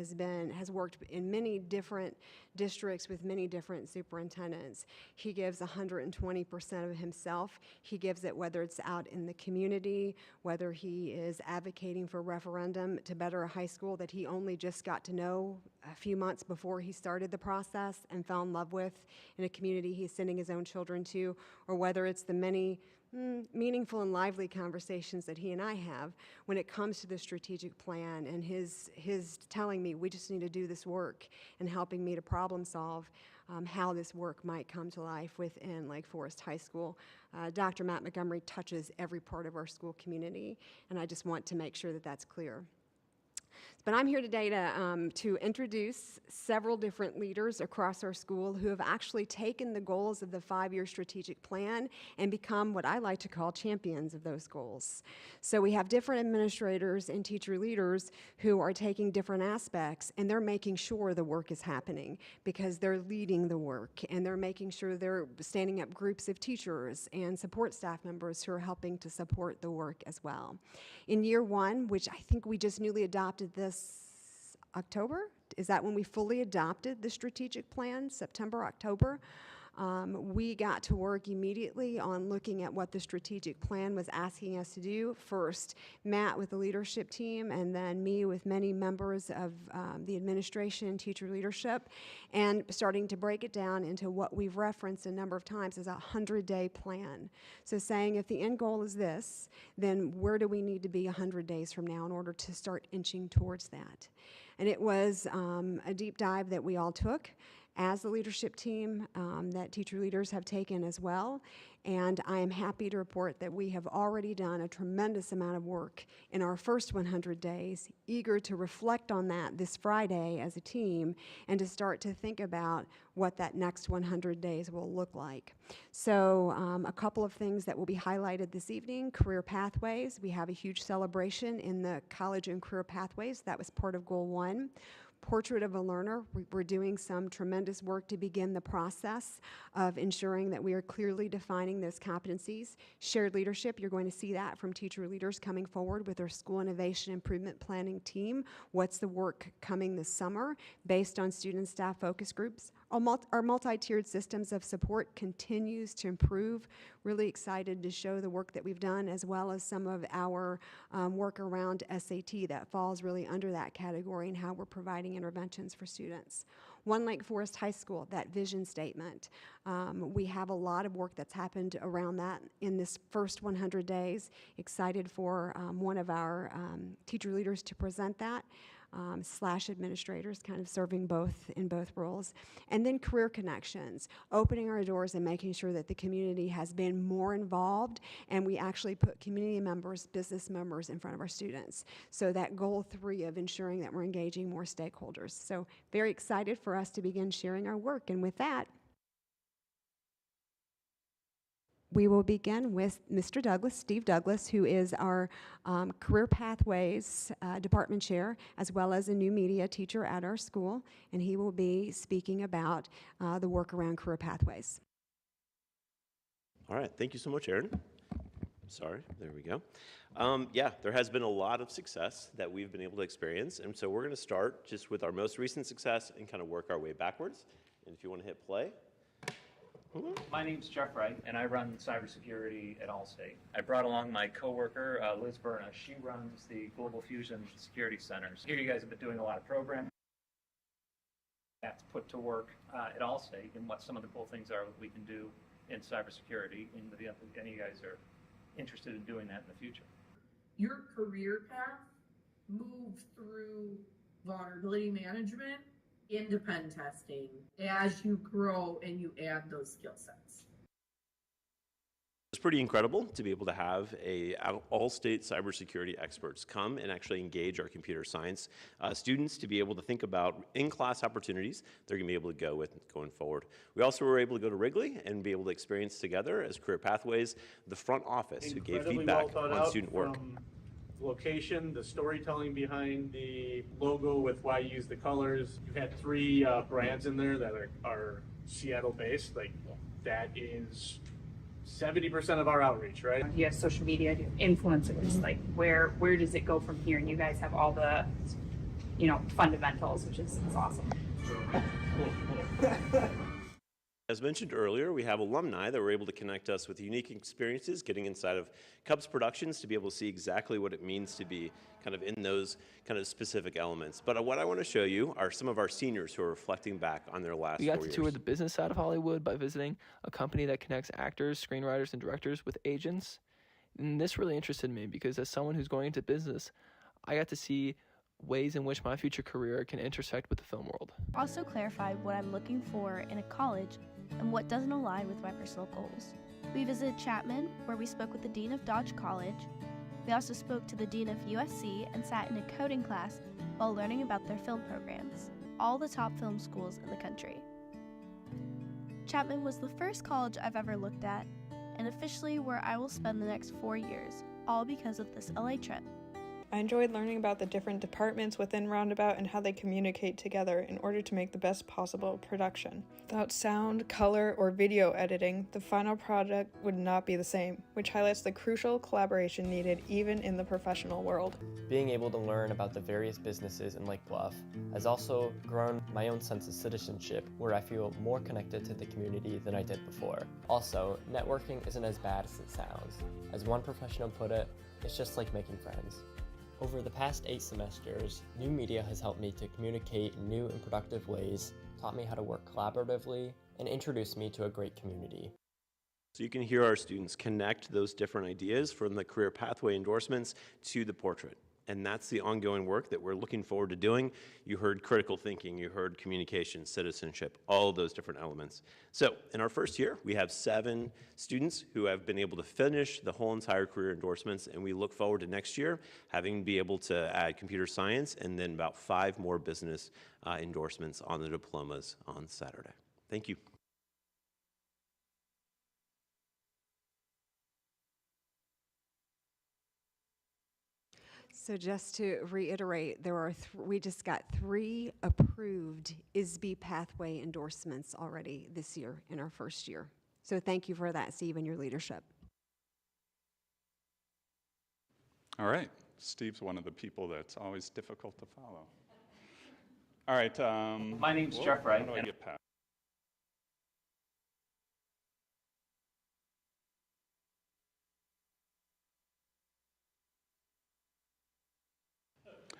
has worked in many different districts with many different superintendents. He gives 120% of himself. He gives it whether it's out in the community, whether he is advocating for referendum to better a high school that he only just got to know a few months before he started the process and fell in love with in a community he's sending his own children to, or whether it's the many meaningful and lively conversations that he and I have when it comes to the strategic plan and his telling me we just need to do this work and helping me to problem solve how this work might come to life within Lake Forest High School. Dr. Matt Montgomery touches every part of our school community, and I just want to make sure that that's clear. But I'm here today to introduce several different leaders across our school who have actually taken the goals of the 5-year strategic plan and become what I like to call champions of those goals. So we have different administrators and teacher leaders who are taking different aspects and they're making sure the work is happening because they're leading the work and they're making sure they're standing up groups of teachers and support staff members who are helping to support the work as well. In year 1, which I think we just newly adopted this October? Is that when we fully adopted the strategic plan, September, October? We got to work immediately on looking at what the strategic plan was asking us to do. First, Matt with the leadership team, and then me with many members of the administration and teacher leadership, and starting to break it down into what we've referenced a number of times as a 100-day plan. So saying if the end goal is this, then where do we need to be 100 days from now in order to start inching towards that? And it was a deep dive that we all took. as the leadership team that teacher leaders have taken as well. And I am happy to report that we have already done a tremendous amount of work in our first 100 days, eager to reflect on that this Friday as a team and to start to think about what that next 100 days will look like. So a couple of things that will be highlighted this evening: career pathways. We have a huge celebration in the college and career pathways. That was part of Goal 1. Portrait of a learner. We're doing some tremendous work to begin the process of ensuring that we are clearly defining those competencies. Shared leadership, you're going to see that from teacher leaders coming forward with our school innovation improvement planning team. What's the work coming this summer based on student and staff focus groups? Our multi-tiered systems of support continues to improve. Really excited to show the work that we've done, as well as some of our work around SAT that falls really under that category, and how we're providing interventions for students. One Lake Forest High School, that vision statement. We have a lot of work that's happened around that in this first 100 days. Excited for one of our teacher leaders to present that. / administrators, kind of serving in both roles. And then career connections, opening our doors and making sure that the community has been more involved, and we actually put community members, business members in front of our students. So that goal 3 of ensuring that we're engaging more stakeholders. So very excited for us to begin sharing our work. And with that, we will begin with Mr. Douglas, Steve Douglas, who is our Career Pathways Department Chair, as well as a new media teacher at our school, and he will be speaking about the work around career pathways. All right, thank you so much, Erin. Sorry, there we go. Yeah, there has been a lot of success that we've been able to experience, and so we're going to start just with our most recent success and kind of work our way backwards. And if you want to hit play. My name's Jeff Wright, and I run cybersecurity at Allstate. I brought along my coworker, Liz Berna. She runs the Global Fusion Security Centers. Here you guys have been doing a lot of programming that's put to work at Allstate, and what some of the cool things are that we can do in cybersecurity, and if any of you guys are interested in doing that in the future. Your career path moved through vulnerability management into pen testing as you grow and you add those skill sets. It's pretty incredible to be able to have all-state cybersecurity experts come and actually engage our computer science students to be able to think about in-class opportunities they're going to be able to go with going forward. We also were able to go to Wrigley and be able to experience together as Career Pathways the front office who gave feedback on student work. Location, the storytelling behind the logo with why you use the colors. You've had 3 brands in there that are Seattle based. Like that is 70% of our outreach, right? You have social media, you have influencers, like where does it go from here? And you guys have all the, fundamentals, which is awesome. As mentioned earlier, we have alumni that were able to connect us with unique experiences, getting inside of Cubs Productions to be able to see exactly what it means to be kind of in those kind of specific elements. But what I want to show you are some of our seniors who are reflecting back on their last 4 years. We got to tour the business side of Hollywood by visiting a company that connects actors, screenwriters, and directors with agents. And this really interested me because as someone who's going into business, I got to see ways in which my future career can intersect with the film world. Also clarified what I'm looking for in a college and what doesn't align with my personal goals. We visited Chapman, where we spoke with the Dean of Dodge College. We also spoke to the Dean of USC and sat in a coding class while learning about their film programs, all the top film schools in the country. Chapman was the first college I've ever looked at, and officially where I will spend the next 4 years, all because of this LA trip. I enjoyed learning about the different departments within Roundabout and how they communicate together in order to make the best possible production. Without sound, color, or video editing, the final product would not be the same, which highlights the crucial collaboration needed even in the professional world. Being able to learn about the various businesses in Lake Bluff has also grown my own sense of citizenship, where I feel more connected to the community than I did before. Also, networking isn't as bad as it sounds. As one professional put it, it's just like making friends. Over the past 8 semesters, new media has helped me to communicate in new and productive ways, taught me how to work collaboratively, and introduced me to a great community. So you can hear our students connect those different ideas from the career pathway endorsements to the portrait. And that's the ongoing work that we're looking forward to doing. You heard critical thinking, you heard communication, citizenship, all of those different elements. So in our first year, we have 7 students who have been able to finish the whole entire career endorsements, and we look forward to next year having be able to add computer science and then about 5 more business endorsements on the diplomas on Saturday. Thank you. So just to reiterate, there are we just got 3 approved ISB pathway endorsements already this year in our first year. So thank you for that, Steve, and your leadership. All right. Steve's one of the people that's always difficult to follow. All right. My name's Jeff Wright. How do I get past?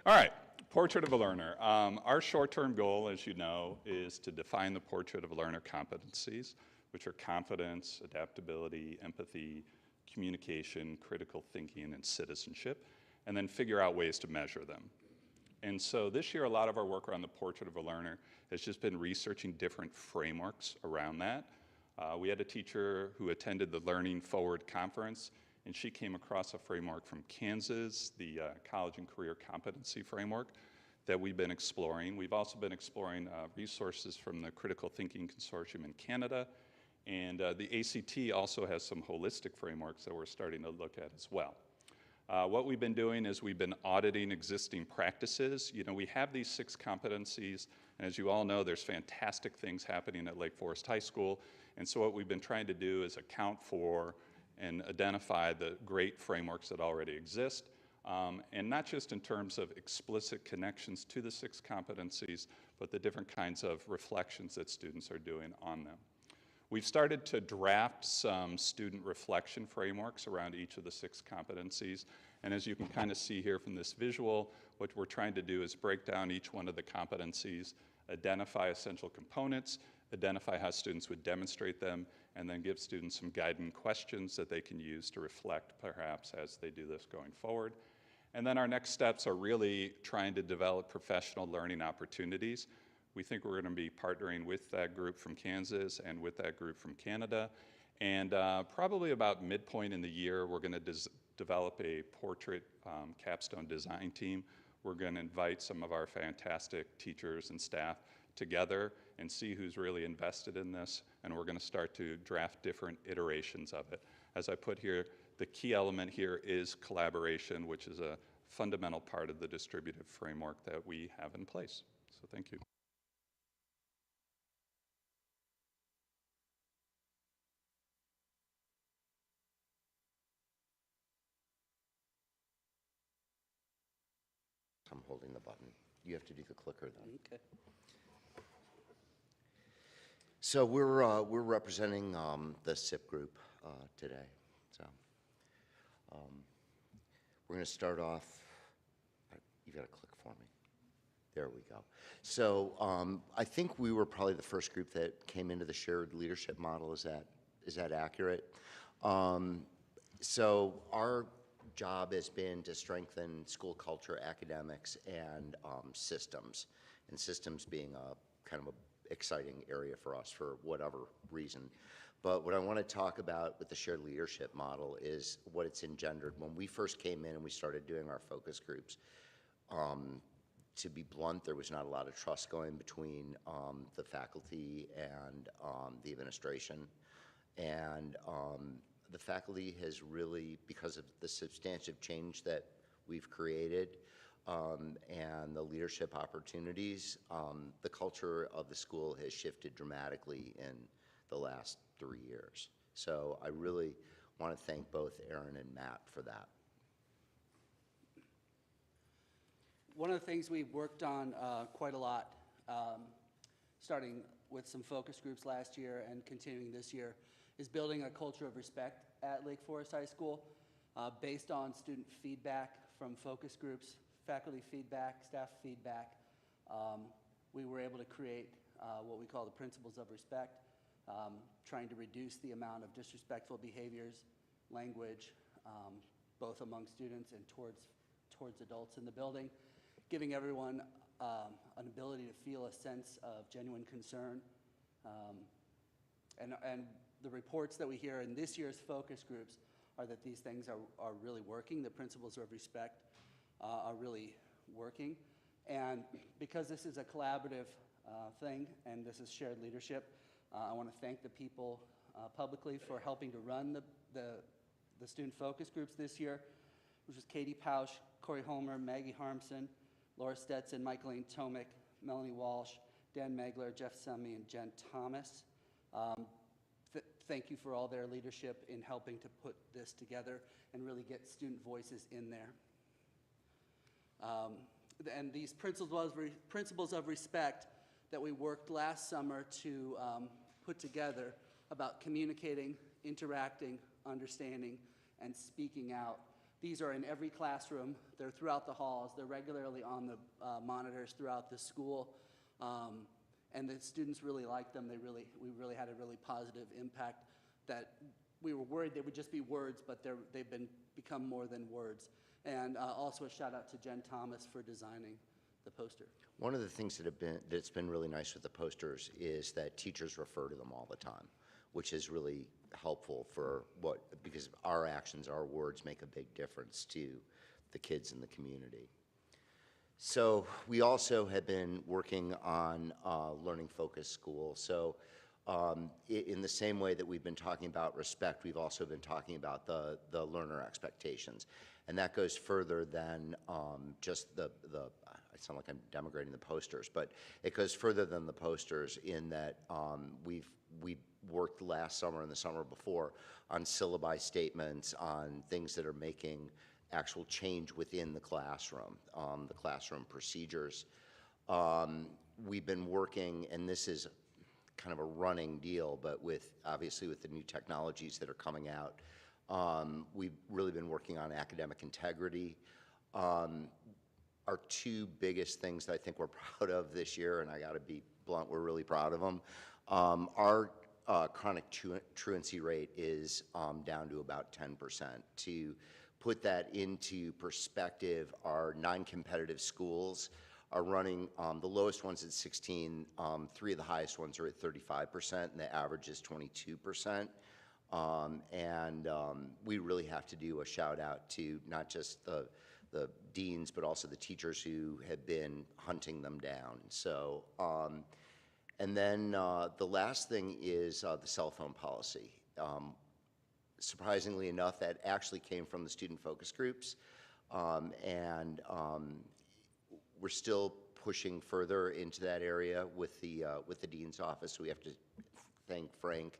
All right, portrait of a learner. Our short-term goal, as you know, is to define the portrait of a learner competencies, which are confidence, adaptability, empathy, communication, critical thinking, and citizenship, and then figure out ways to measure them. And so this year, a lot of our work around the portrait of a learner has just been researching different frameworks around that. We had a teacher who attended the Learning Forward conference, and she came across a framework from Kansas, the College and Career Competency Framework, that we've been exploring. We've also been exploring resources from the Critical Thinking Consortium in Canada, and the ACT also has some holistic frameworks that we're starting to look at as well. What we've been doing is we've been auditing existing practices. You know, we have these 6 competencies, and as you all know, there's fantastic things happening at Lake Forest High School, and so what we've been trying to do is account for and identify the great frameworks that already exist, and not just in terms of explicit connections to the 6 competencies, but the different kinds of reflections that students are doing on them. We've started to draft some student reflection frameworks around each of the 6 competencies, and as you can kind of see here from this visual, what we're trying to do is break down each one of the competencies, identify essential components, identify how students would demonstrate them, and then give students some guiding questions that they can use to reflect perhaps as they do this going forward. And then our next steps are really trying to develop professional learning opportunities. We think we're going to be partnering with that group from Kansas and with that group from Canada. And probably about midpoint in the year, we're going to develop a portrait capstone design team. We're going to invite some of our fantastic teachers and staff together and see who's really invested in this, and we're going to start to draft different iterations of it. As I put here, the key element here is collaboration, which is a fundamental part of the distributive framework that we have in place. So thank you. I'm holding the button. You have to do the clicker then. Okay. So we're representing the SIP group today. So we're going to start off. You got to click for me. There we go. So I think we were probably the first group that came into the shared leadership model. Is that accurate? So our job has been to strengthen school culture, academics, and systems being a kind of a exciting area for us for whatever reason. But what I want to talk about with the shared leadership model is what it's engendered. When we first came in and we started doing our focus groups, to be blunt, there was not a lot of trust going between the faculty and the administration. And the faculty has really, because of the substantive change that we've created, and the leadership opportunities, the culture of the school has shifted dramatically in the last 3 years. So I really want to thank both Aaron and Matt for that. One of the things we've worked on quite a lot, starting with some focus groups last year and continuing this year, is building a culture of respect at Lake Forest High School based on student feedback from focus groups, faculty feedback, staff feedback. We were able to create what we call the principles of respect, trying to reduce the amount of disrespectful behaviors, language, both among students and towards towards adults in the building, giving everyone an ability to feel a sense of genuine concern. And the reports that we hear in this year's focus groups are that these things are really working. The principles of respect are really working. And because this is a collaborative thing and this is shared leadership, I want to thank the people publicly for helping to run the student focus groups this year, which was Katie Pausch, Corey Homer, Maggie Harmson, Laura Stetson, Michaeline Tomick, Melanie Walsh, Dan Megler, Jeff Summy, and Jen Thomas. Thank you for all their leadership in helping to put this together and really get student voices in there. And these principles of respect that we worked last summer to put together about communicating, interacting, understanding, and speaking out. These are in every classroom. They're throughout the halls. They're regularly on the monitors throughout the school. And the students really liked them. We really had a really positive impact that we were worried they would just be words, but they've become more than words. And also a shout out to Jen Thomas for designing the poster. One of the things that's been really nice with the posters is that teachers refer to them all the time, which is really helpful because our actions, our words make a big difference to the kids in the community. So we also have been working on learning focused school. So in the same way that we've been talking about respect, we've also been talking about the learner expectations. And that goes further than just I sound like I'm denigrating the posters, but it goes further than the posters in that we worked last summer and the summer before on syllabi statements, on things that are making actual change within the classroom procedures. We've been working, and this is kind of a running deal, but obviously with the new technologies that are coming out, we've really been working on academic integrity. Our two biggest things that I think we're proud of this year, and I got to be blunt, we're really proud of them. Our chronic truancy rate is down to about 10%. To put that into perspective, our non-competitive schools are running, the lowest ones at 16, three of the highest ones are at 35%, and the average is 22%. We really have to do a shout out to not just the deans, but also the teachers who have been hunting them down. So, and then the last thing is the cell phone policy. Surprisingly enough, that actually came from the student focus groups, we're still pushing further into that area with the dean's office. We have to thank Frank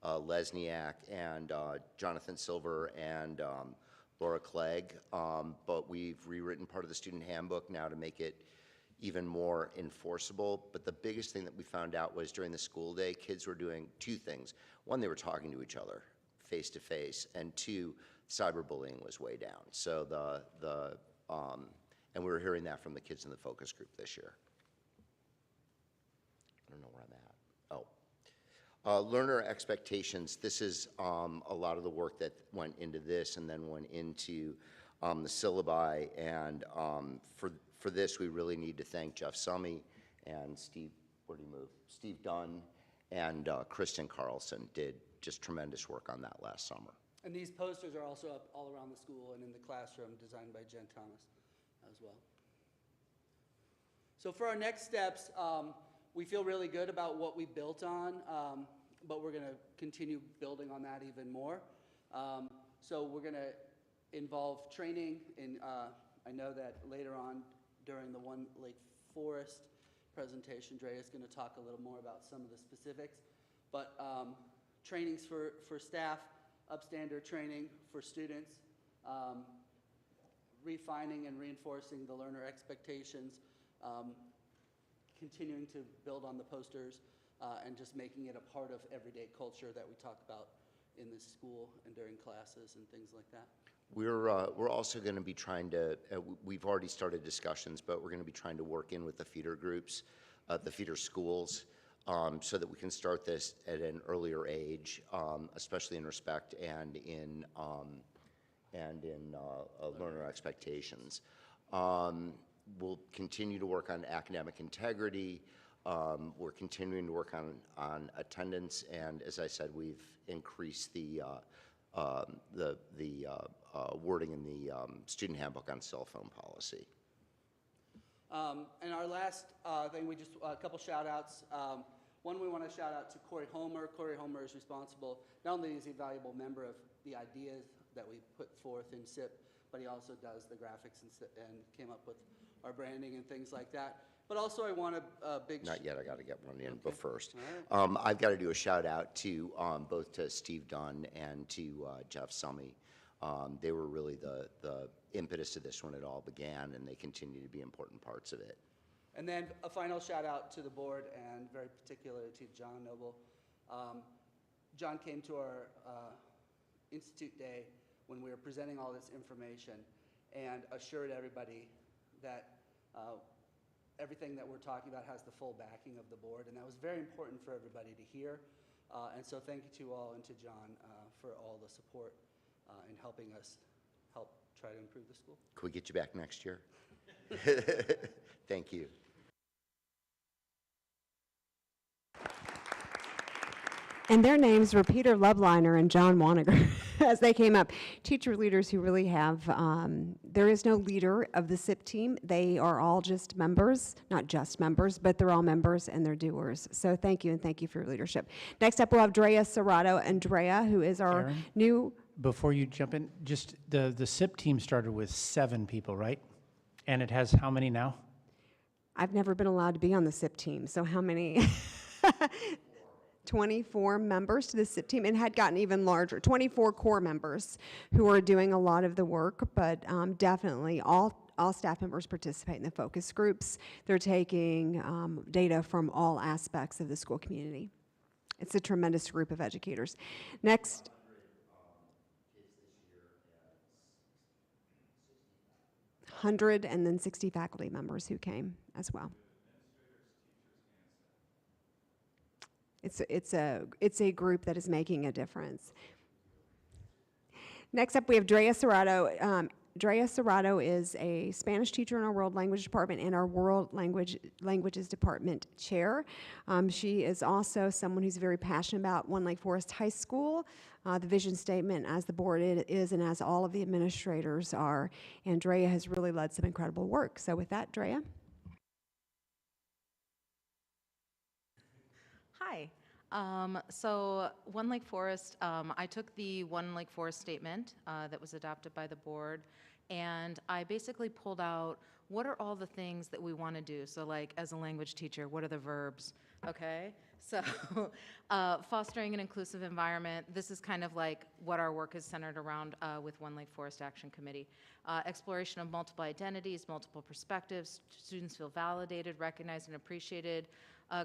Lesniak and Jonathan Silver and Laura Clegg, but we've rewritten part of the student handbook now to make it even more enforceable. But the biggest thing that we found out was during the school day, kids were doing two things. One, they were talking to each other face to face, and two, cyberbullying was way down. So and we were hearing that from the kids in the focus group this year. I don't know where I'm at. Oh. Learner expectations. This is a lot of the work that went into this and then went into the syllabi. And for this, we really need to thank Jeff Summy and Steve, where did he move? Steve Dunn and Kristen Carlson did just tremendous work on that last summer. And these posters are also up all around the school and in the classroom, designed by Jen Thomas as well. So for our next steps, we feel really good about what we built on, but we're going to continue building on that even more. So we're going to involve training in, I know that later on during the One Lake Forest presentation, Dre is going to talk a little more about some of the specifics, but trainings for staff, upstander training for students, refining and reinforcing the learner expectations, continuing to build on the posters, and just making it a part of everyday culture that we talk about in the school and during classes and things like that. We're also going to be trying to, we've already started discussions, but we're going to be trying to work in with the feeder groups, the feeder schools, so that we can start this at an earlier age, especially in respect and and in learner expectations. We'll continue to work on academic integrity. We're continuing to work on attendance, and as I said, we've increased the wording in the student handbook on cell phone policy. And our last thing, a couple shout outs. One, we want to shout out to Corey Homer. Corey Homer is responsible, not only is he a valuable member of the ideas that we put forth in SIP, but he also does the graphics and came up with our branding and things like that. But also I want a big... Not yet, I got to get one in, okay. But first. All right. I've got to do a shout out to both to Steve Dunn and to Jeff Summey. They were really the impetus to this when it all began, and they continue to be important parts of it. And then a final shout out to the board, and very particularly to John Noble. John came to our Institute Day when we were presenting all this information and assured everybody that everything that we're talking about has the full backing of the board, and that was very important for everybody to hear. And so thank you to all and to John for all the support in helping us help try to improve the school. Can we get you back next year? Thank you. And their names were Peter Loveliner and John Waniger as they came up. Teacher leaders who really have, there is no leader of the SIP team. They are all just members, not just members, but they're all members and they're doers. So thank you, and thank you for your leadership. Next up, we'll have Drea Serrato. And Drea, who is our Aaron? new... Before you jump in, just the SIP team started with 7 people, right? And it has how many now? I've never been allowed to be on the SIP team, so how many? 24 members to the SIP team, and had gotten even larger, 24 core members who are doing a lot of the work, but definitely all staff members participate in the focus groups. They're taking data from all aspects of the school community. It's a tremendous group of educators. Next. 100 and then 60 faculty members who came as well. It's a group that is making a difference. Next up, we have Drea Serrato. Drea Serrato is a Spanish teacher in our World Language Department and our World Languages Department chair. She is also someone who's very passionate about One Lake Forest High School, the vision statement as the board is and as all of the administrators are. And Drea has really led some incredible work. So with that, Drea. Hi. So One Lake Forest, I took the One Lake Forest statement that was adopted by the board, and I basically pulled out what are all the things that we want to do. So like as a language teacher, what are the verbs? Okay, so fostering an inclusive environment. This is kind of like what our work is centered around with One Lake Forest Action Committee. Exploration of multiple identities, multiple perspectives, students feel validated, recognized, and appreciated.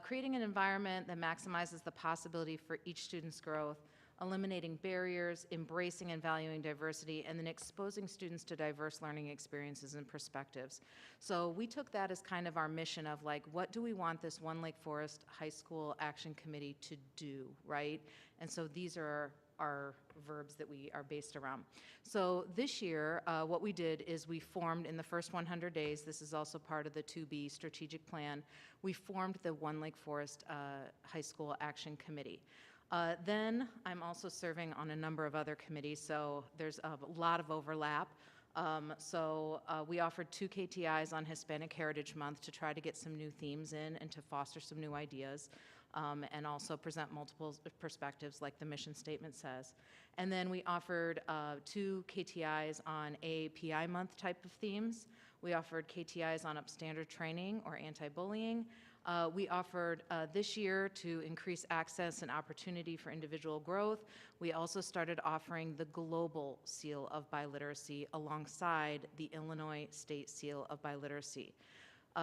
Creating an environment that maximizes the possibility for each student's growth, eliminating barriers, embracing and valuing diversity, and then exposing students to diverse learning experiences and perspectives. So we took that as kind of our mission of like, what do we want this One Lake Forest High School Action Committee to do, right? And so these are our verbs that we are based around. So this year, what we did is we formed in the first 100 days, this is also part of the 2B strategic plan, we formed the One Lake Forest High School Action Committee. Then I'm also serving on a number of other committees, so there's a lot of overlap. We offered 2 KTIs on Hispanic Heritage Month to try to get some new themes in and to foster some new ideas. And also present multiple perspectives like the mission statement says. And then we offered 2 KTIs on AAPI month type of themes. We offered KTIs on upstander training or anti-bullying. We offered this year to increase access and opportunity for individual growth. We also started offering the Global Seal of Biliteracy alongside the Illinois State Seal of Biliteracy.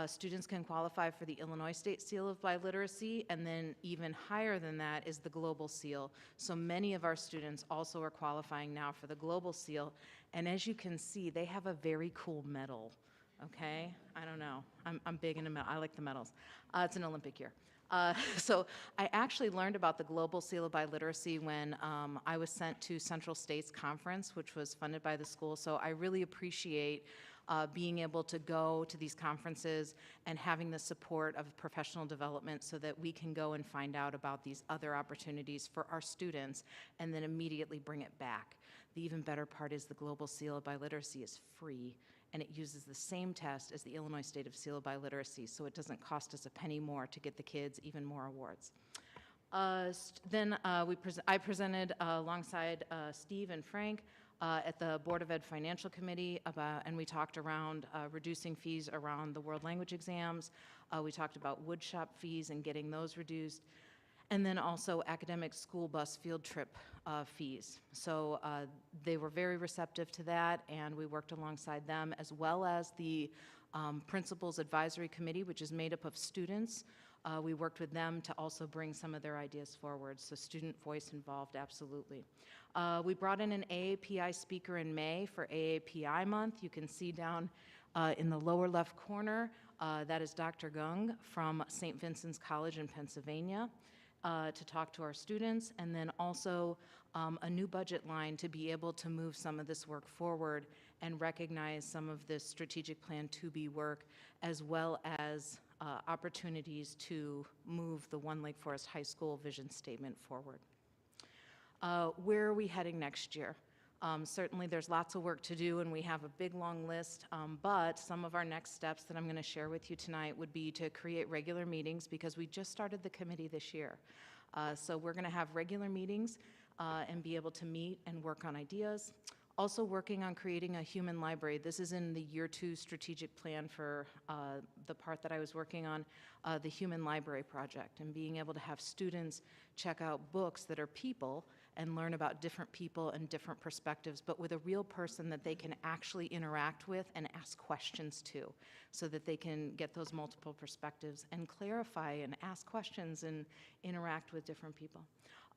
Students can qualify for the Illinois State Seal of Biliteracy, and then even higher than that is the Global Seal. So many of our students also are qualifying now for the Global Seal, and as you can see, they have a very cool medal, okay? I don't know, I'm big into medals, I like the medals. It's an Olympic year. So I actually learned about the Global Seal of Biliteracy when I was sent to Central States Conference, which was funded by the school. So I really appreciate being able to go to these conferences and having the support of professional development so that we can go and find out about these other opportunities for our students and then immediately bring it back. The even better part is the Global Seal of Biliteracy is free, and it uses the same test as the Illinois State of Seal of Biliteracy, so it doesn't cost us a penny more to get the kids even more awards. I presented alongside Steve and Frank at the Board of Ed Financial Committee and we talked around reducing fees around the world language exams. We talked about woodshop fees and getting those reduced. And then also academic school bus field trip fees. So they were very receptive to that, and we worked alongside them, as well as the Principals Advisory Committee, which is made up of students. We worked with them to also bring some of their ideas forward, so student voice involved, absolutely. We brought in an AAPI speaker in May for AAPI month. You can see down in the lower left corner, that is Dr. Gung from St. Vincent's College in Pennsylvania. To talk to our students, and then also a new budget line to be able to move some of this work forward and recognize some of this strategic plan to be work, as well as opportunities to move the One Lake Forest High School vision statement forward. Where are we heading next year? Certainly there's lots of work to do, and we have a big long list, but some of our next steps that I'm going to share with you tonight would be to create regular meetings, because we just started the committee this year. So we're going to have regular meetings and be able to meet and work on ideas. Also working on creating a human library. This is in the year 2 strategic plan for the part that I was working on, the human library project, and being able to have students check out books that are people and learn about different people and different perspectives, but with a real person that they can actually interact with and ask questions to, so that they can get those multiple perspectives and clarify and ask questions and interact with different people.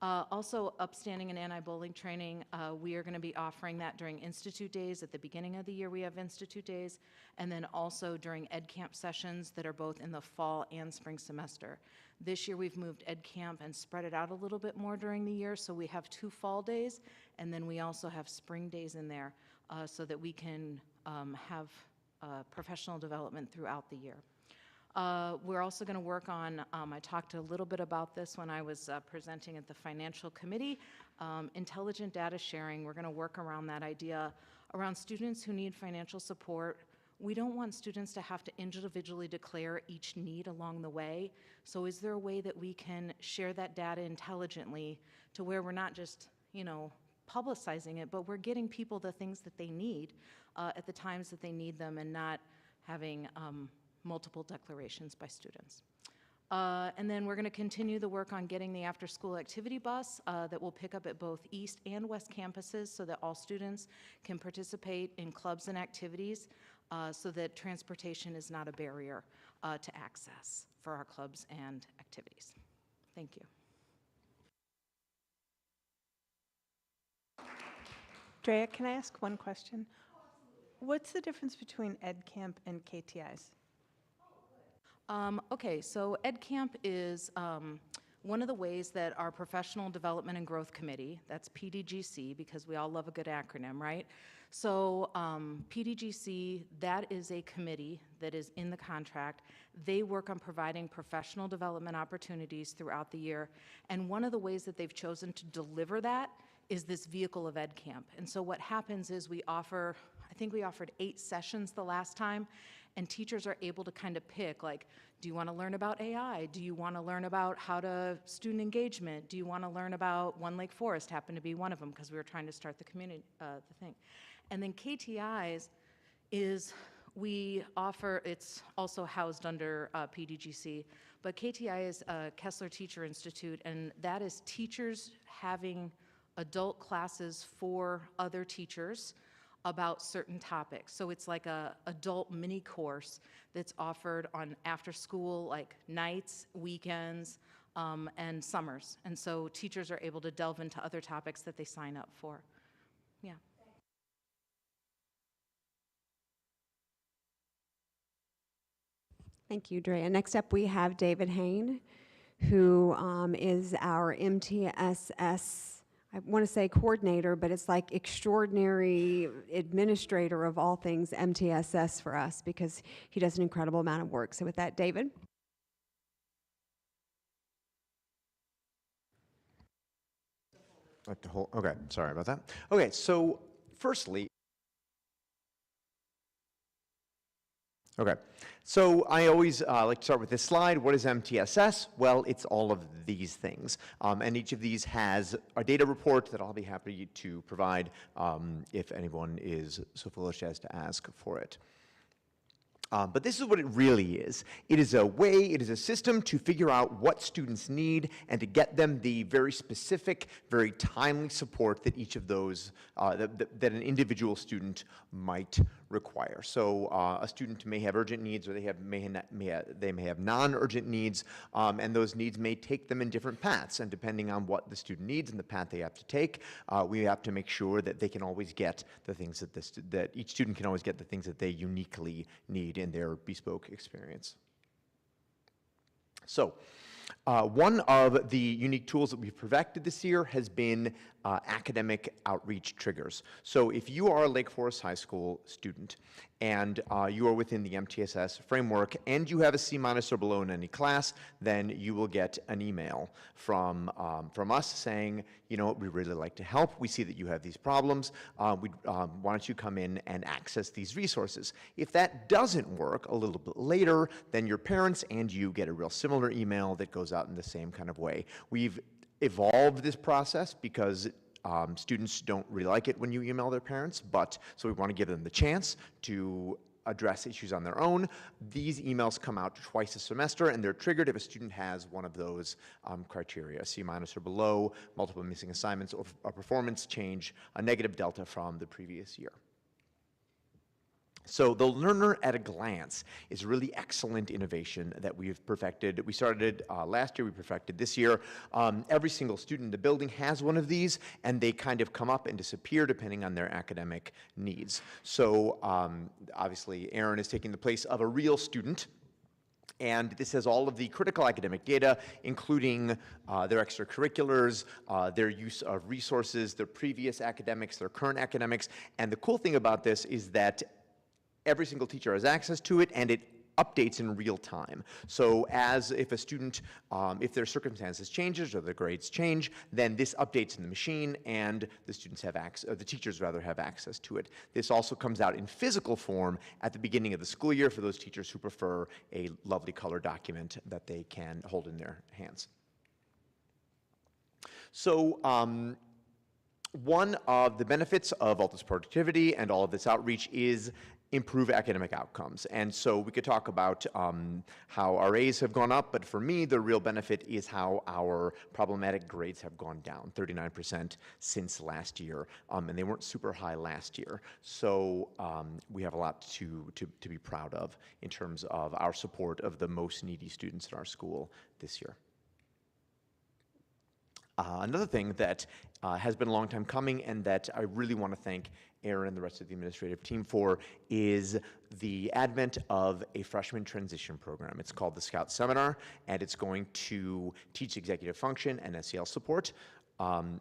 Also, upstanding and anti-bullying training, we are going to be offering that during Institute Days. At the beginning of the year, we have Institute Days, and then also during Ed Camp sessions that are both in the fall and spring semester. This year, we've moved Ed Camp and spread it out a little bit more during the year, so we have 2 fall days, and then we also have spring days in there so that we can have professional development throughout the year. We're also going to work on, I talked a little bit about this when I was presenting at the Financial Committee, intelligent data sharing. We're going to work around that idea around students who need financial support. We don't want students to have to individually declare each need along the way. So is there a way that we can share that data intelligently to where we're not just, publicizing it, but we're getting people the things that they need at the times that they need them, and not having multiple declarations by students. And then we're going to continue the work on getting the after-school activity bus that will pick up at both East and West campuses, so that all students can participate in clubs and activities, so that transportation is not a barrier to access for our clubs and activities. Thank you. Drea, can I ask one question? What's the difference between Ed Camp and KTIs? Okay, so Ed Camp is one of the ways that our Professional Development and Growth Committee, that's PDGC, because we all love a good acronym, right? So PDGC, that is a committee that is in the contract. They work on providing professional development opportunities throughout the year, and one of the ways that they've chosen to deliver that is this vehicle of Ed Camp. And so what happens is we offer, I think we offered 8 sessions the last time, and teachers are able to kind of pick, like, do you want to learn about AI? Do you want to learn about how to student engagement? Do you want to learn about One Lake Forest? Happened to be one of them, because we were trying to start the community, the thing. And then KTIs is we offer, it's also housed under PDGC, but KTI is Kessler Teacher Institute, and that is teachers having adult classes for other teachers about certain topics. So it's like a adult mini course that's offered on after school, like nights, weekends, and summers. And so teachers are able to delve into other topics that they sign up for. Yeah. Thank you, Drea. Next up, we have David Hain, who is our MTSS, I want to say coordinator, but it's like extraordinary administrator of all things MTSS for us, because he does an incredible amount of work. So with that, David. Like the whole, okay, sorry about that. Okay, so firstly, I always like to start with this slide. What is MTSS? Well, it's all of these things. And each of these has a data report that I'll be happy to provide if anyone is so foolish as to ask for it. But this is what it really is. It is a system to figure out what students need and to get them the very specific, very timely support that each of those, that an individual student might require. So a student may have urgent needs, or they may have non-urgent needs, and those needs may take them in different paths. And depending on what the student needs and the path they have to take, we have to make sure that they can always get the things that each student can always get the things that they uniquely need in their bespoke experience. So, one of the unique tools that we've perfected this year has been academic outreach triggers. So if you are a Lake Forest High School student and you are within the MTSS framework and you have a C- or below in any class, then you will get an email from us saying, you know, we'd really like to help. We see that you have these problems. Why don't you come in and access these resources? If that doesn't work a little bit later, then your parents and you get a real similar email that goes out in the same kind of way. We've evolved this process because students don't really like it when you email their parents, so we want to give them the chance to address issues on their own. These emails come out twice a semester, and they're triggered if a student has one of those criteria, C- or below, multiple missing assignments, or a performance change, a negative delta from the previous year. So the learner at a glance is a really excellent innovation that we've perfected. We started last year, we perfected this year. Every single student in the building has one of these, and they kind of come up and disappear depending on their academic needs. So obviously, Aaron is taking the place of a real student. And this has all of the critical academic data, including their extracurriculars, their use of resources, their previous academics, their current academics. And the cool thing about this is that every single teacher has access to it, and it updates in real time. So if a student, if their circumstances changes or their grades change, then this updates in the machine, and the students have access, or the teachers rather have access to it. This also comes out in physical form at the beginning of the school year for those teachers who prefer a lovely color document that they can hold in their hands. So, one of the benefits of all this productivity and all of this outreach is improve academic outcomes. And so we could talk about how our A's have gone up, but for me, the real benefit is how our problematic grades have gone down, 39% since last year, and they weren't super high last year. So we have a lot to be proud of in terms of our support of the most needy students in our school this year. Another thing that has been a long time coming and that I really want to thank Aaron and the rest of the administrative team for is the advent of a freshman transition program. It's called the Scout Seminar, and it's going to teach executive function and SEL support.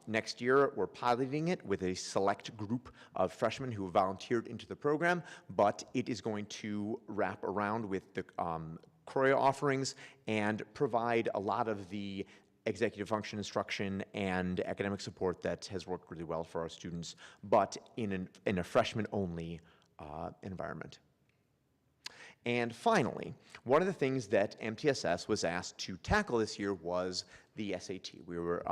Next year, we're piloting it with a select group of freshmen who have volunteered into the program, but it is going to wrap around with the choreo offerings and provide a lot of the executive function instruction and academic support that has worked really well for our students, but in a freshman-only environment. And finally, one of the things that MTSS was asked to tackle this year was the SAT. We were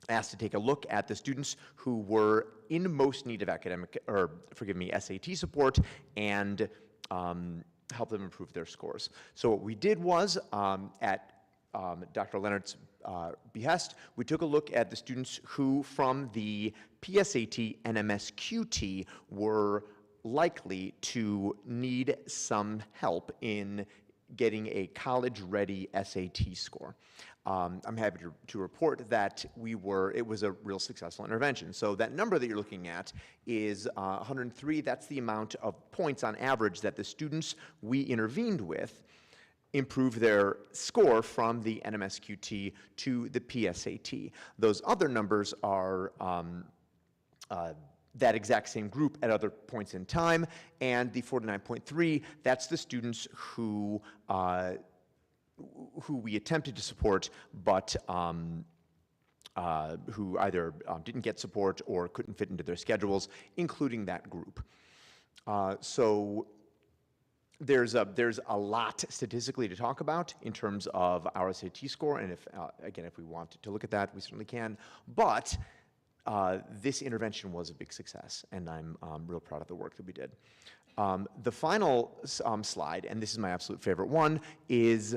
asked to take a look at the students who were in most need of SAT support and help them improve their scores. So what we did was, at Dr. Leonard's behest, we took a look at the students who, from the PSAT and MSQT, were likely to need some help in getting a college-ready SAT score. I'm happy to report that it was a real successful intervention. So that number that you're looking at is 103. That's the amount of points on average that the students we intervened with improve their score from the NMSQT to the PSAT. Those other numbers are that exact same group at other points in time, and the 49.3, that's the students who we attempted to support, but who either didn't get support or couldn't fit into their schedules, including that group. So there's a lot statistically to talk about in terms of our SAT score, and if again, if we want to look at that, we certainly can. But this intervention was a big success, and I'm real proud of the work that we did. The final slide, and this is my absolute favorite one, is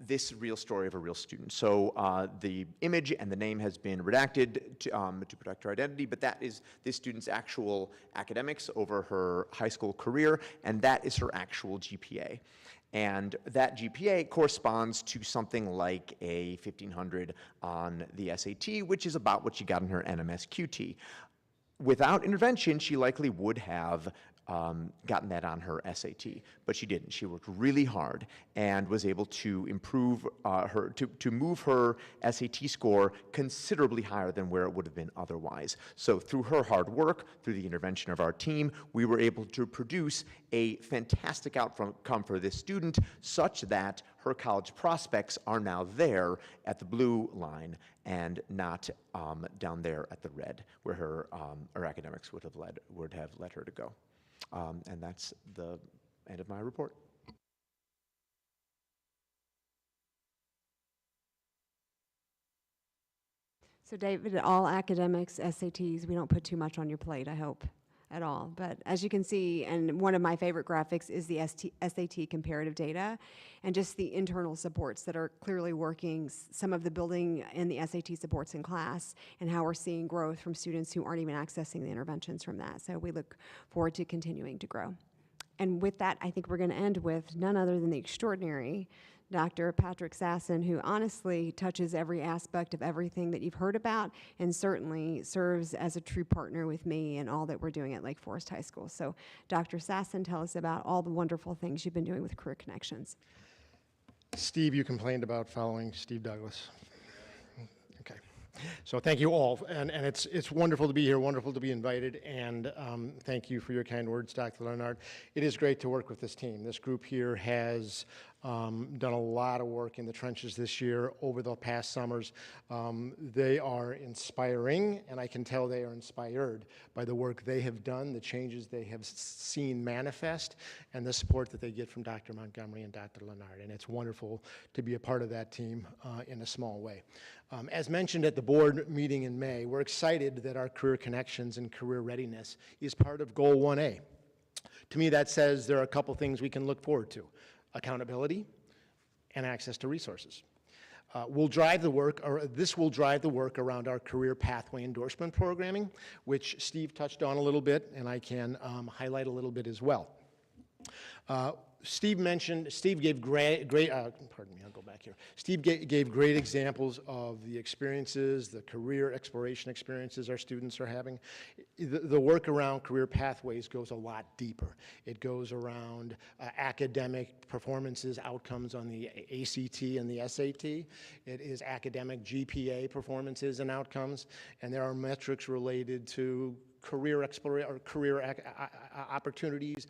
this real story of a real student. So the image and the name has been redacted to protect her identity, but that is this student's actual academics over her high school career, and that is her actual GPA. And that GPA corresponds to something like a 1,500 on the SAT, which is about what she got in her NMSQT. Without intervention, she likely would have gotten that on her SAT, but she didn't. She worked really hard and was able to improve to move her SAT score considerably higher than where it would have been otherwise. So through her hard work, through the intervention of our team, we were able to produce a fantastic outcome for this student, such that her college prospects are now there at the blue line and not down there at the red, where her academics would have led her to go. And that's the end of my report. So David, all academics, SATs, we don't put too much on your plate, I hope, at all. But as you can see, and one of my favorite graphics is the SAT comparative data and just the internal supports that are clearly working, some of the building and the SAT supports in class, and how we're seeing growth from students who aren't even accessing the interventions from that. So we look forward to continuing to grow. And with that, I think we're going to end with none other than the extraordinary Dr. Patrick Sasson, who honestly touches every aspect of everything that you've heard about and certainly serves as a true partner with me in all that we're doing at Lake Forest High School. So Dr. Sasson, tell us about all the wonderful things you've been doing with Career Connections. Steve, you complained about following Steve Douglas. Okay. So thank you all, and it's wonderful to be here, wonderful to be invited, and thank you for your kind words, Dr. Leonard. It is great to work with this team. This group here has done a lot of work in the trenches this year over the past summers. They are inspiring, and I can tell they are inspired by the work they have done, the changes they have seen manifest, and the support that they get from Dr. Montgomery and Dr. Leonard. And it's wonderful to be a part of that team in a small way. As mentioned at the board meeting in May, we're excited that our Career Connections and Career Readiness is part of Goal 1A. To me, that says there are a couple things we can look forward to: accountability and access to resources. We'll drive the work, or this will drive the work around our career pathway endorsement programming, which Steve touched on a little bit, and I can highlight a little bit as well. Steve gave pardon me, I'll go back here. Steve gave great examples of the experiences, the career exploration experiences our students are having. The work around career pathways goes a lot deeper. It goes around academic performances, outcomes on the ACT and the SAT. It is academic GPA performances and outcomes, and there are metrics related to career opportunities,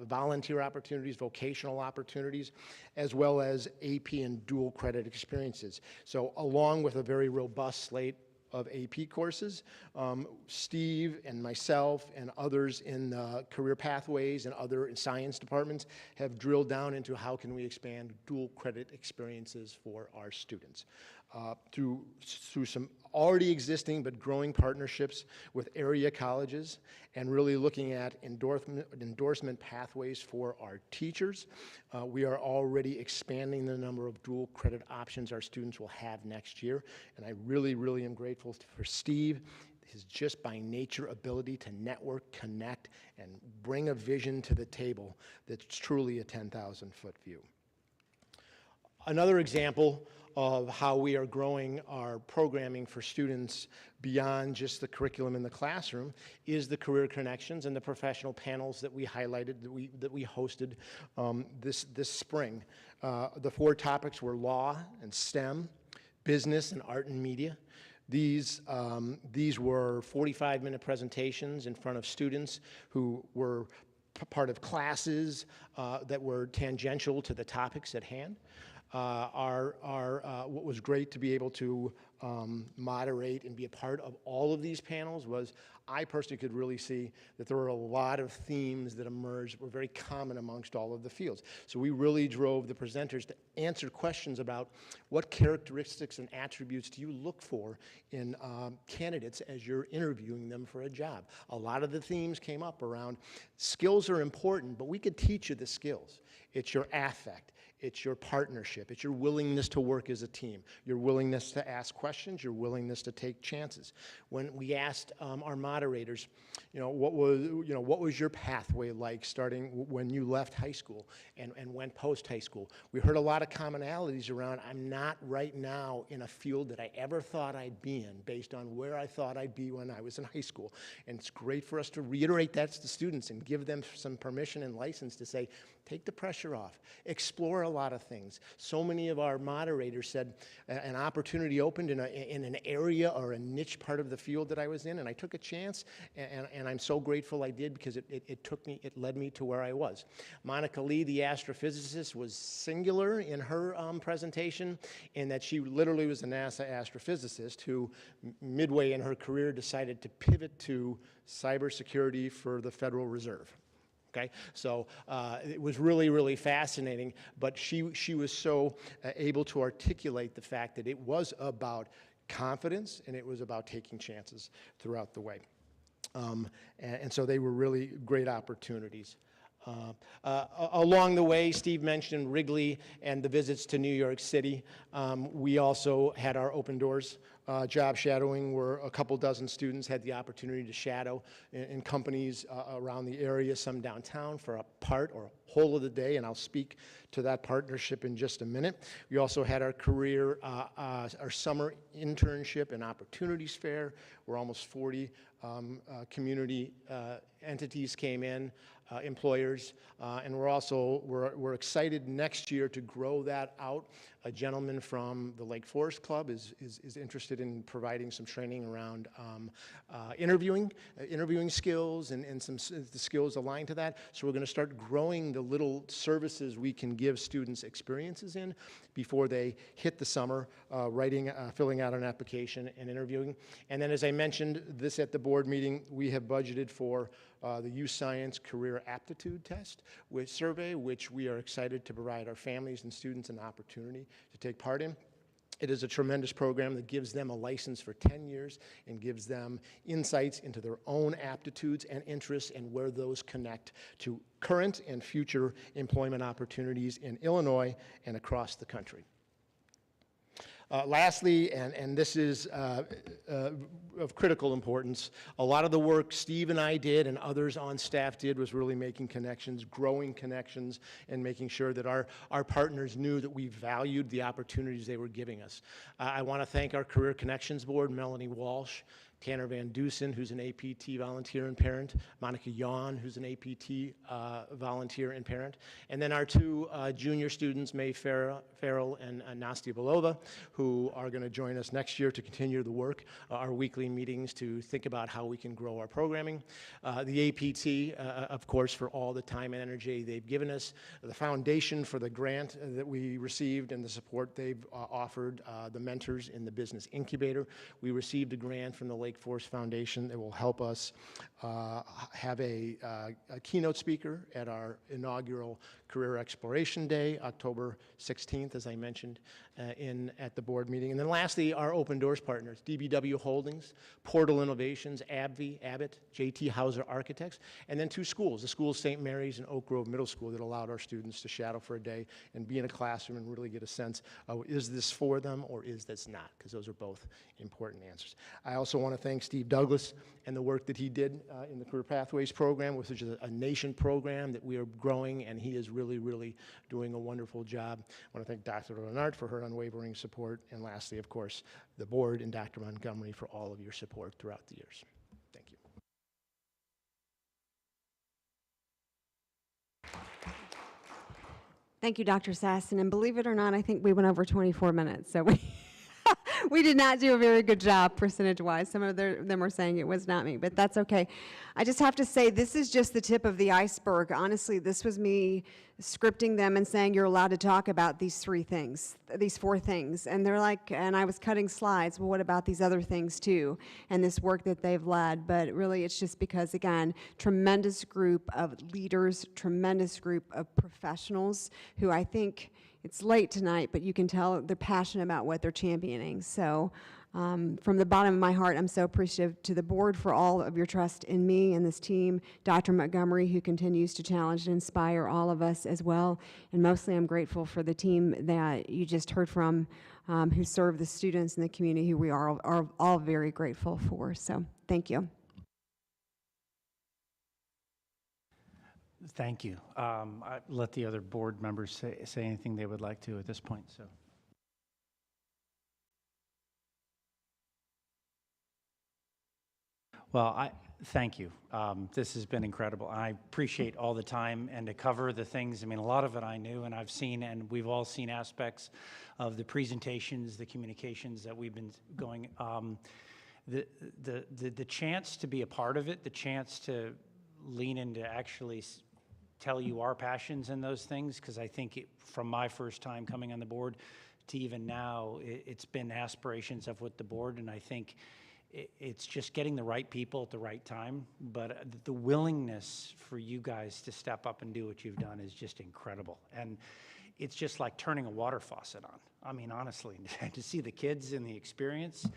volunteer opportunities, vocational opportunities, as well as AP and dual credit experiences. So along with a very robust slate of AP courses, Steve and myself and others in the career pathways and other science departments have drilled down into how can we expand dual credit experiences for our students. Through some already existing but growing partnerships with area colleges, and really looking at endorsement pathways for our teachers. We are already expanding the number of dual credit options our students will have next year, and I really, really am grateful for Steve, his just by nature ability to network, connect, and bring a vision to the table that's truly a 10,000-foot view. Another example of how we are growing our programming for students beyond just the curriculum in the classroom is the career connections and the professional panels that we highlighted, that we hosted this spring. The 4 topics were law and STEM, business and art and media. These were 45-minute presentations in front of students who were part of classes that were tangential to the topics at hand. What was great to be able to moderate and be a part of all of these panels was I personally could really see that there were a lot of themes that emerged that were very common amongst all of the fields. So we really drove the presenters to answer questions about what characteristics and attributes do you look for in candidates as you're interviewing them for a job. A lot of the themes came up around skills are important, but we could teach you the skills. It's your affect. It's your partnership. It's your willingness to work as a team, your willingness to ask questions, your willingness to take chances. When we asked our moderators, what was your pathway like starting when you left high school and went post high school? We heard a lot of commonalities around, I'm not right now in a field that I ever thought I'd be in based on where I thought I'd be when I was in high school. And it's great for us to reiterate that to the students and give them some permission and license to say, take the pressure off, explore a lot of things. So many of our moderators said an opportunity opened in an area or a niche part of the field that I was in, and I took a chance, and I'm so grateful I did because it led me to where I was. Monica Lee, the astrophysicist, was singular in her presentation in that she literally was a NASA astrophysicist who midway in her career decided to pivot to cybersecurity for the Federal Reserve. Okay, so it was really, really fascinating, but she was so able to articulate the fact that it was about confidence and it was about taking chances throughout the way. And so they were really great opportunities. Along the way, Steve mentioned Wrigley and the visits to New York City. We also had our open doors job shadowing where a couple dozen students had the opportunity to shadow in companies around the area, some downtown for a part or a whole of the day, and I'll speak to that partnership in just a minute. We also had our our summer internship and opportunities fair where almost 40 community entities came in, employers, and we're excited next year to grow that out. A gentleman from the Lake Forest Club is interested in providing some training around interviewing skills and some the skills aligned to that. So we're going to start growing the little services we can give students experiences in before they hit the summer, filling out an application and interviewing. And then, as I mentioned this at the board meeting, we have budgeted for the Youth Science Career Aptitude Test survey, which we are excited to provide our families and students an opportunity to take part in. It is a tremendous program that gives them a license for 10 years and gives them insights into their own aptitudes and interests and where those connect to current and future employment opportunities in Illinois and across the country. Lastly, and this is of critical importance, a lot of the work Steve and I did and others on staff did was really making connections, growing connections, and making sure that our partners knew that we valued the opportunities they were giving us. I want to thank our Career Connections Board, Melanie Walsh, Tanner Van Dusen, who's an APT volunteer and parent, Monica Yawn, who's an APT volunteer and parent, and then our 2 junior students, May Farrell and Nastia Belova, who are going to join us next year to continue the work, our weekly meetings to think about how we can grow our programming. The APT, of course, for all the time and energy they've given us, the foundation for the grant that we received and the support they've offered, the mentors in the business incubator. We received a grant from the Lake Forest Foundation that will help us have a keynote speaker at our inaugural Career Exploration Day, October 16th, as I mentioned at the board meeting. And then lastly, our open doors partners, DBW Holdings, Portal Innovations, Abbott, JT Hauser Architects, and then 2 schools, the school of St. Mary's and Oak Grove Middle School, that allowed our students to shadow for a day and be in a classroom and really get a sense of, is this for them or is this not? Because those are both important answers. I also want want to thank Steve Douglas and the work that he did in the Career Pathways program, which is a nation program that we are growing, and he is really, really doing a wonderful job. I want to thank Dr. Leonard for her unwavering support, and lastly, of course, the board and Dr. Montgomery for all of your support throughout the years. Thank you. Thank you, Dr. Sasson. And believe it or not, I think we went over 24 minutes. So we did not do a very good job percentage-wise. Some of them were saying it was not me, but that's okay. I just have to say, this is just the tip of the iceberg. Honestly, this was me scripting them and saying, you're allowed to talk about these these four things. And they're like, and I was cutting slides, well, what about these other things too? And this work that they've led. But really, it's just because, again, tremendous group of leaders, tremendous group of professionals who I think, it's late tonight, but you can tell they're passionate about what they're championing. So from the bottom of my heart, I'm so appreciative to the board for all of your trust in me and this team, Dr. Montgomery, who continues to challenge and inspire all of us as well. And mostly I'm grateful for the team that you just heard from, who serve the students in the community, who we are all very grateful for. So thank you. Thank you. I let the other board members say anything they would like to at this point. So, well, I thank you. This has been incredible. I appreciate all the time and to cover the things. I mean, a lot of it I knew and I've seen, and we've all seen aspects of the presentations, the communications that we've been going. The chance to be a part of it, the chance to lean into actually tell you our passions in those things, because I think from my first time coming on the board to even now, it's been aspirations of what the board, and I think it's just getting the right people at the right time. But the willingness for you guys to step up and do what you've done is just incredible. And it's just like turning a water faucet on. I mean, honestly, to see the kids and the experience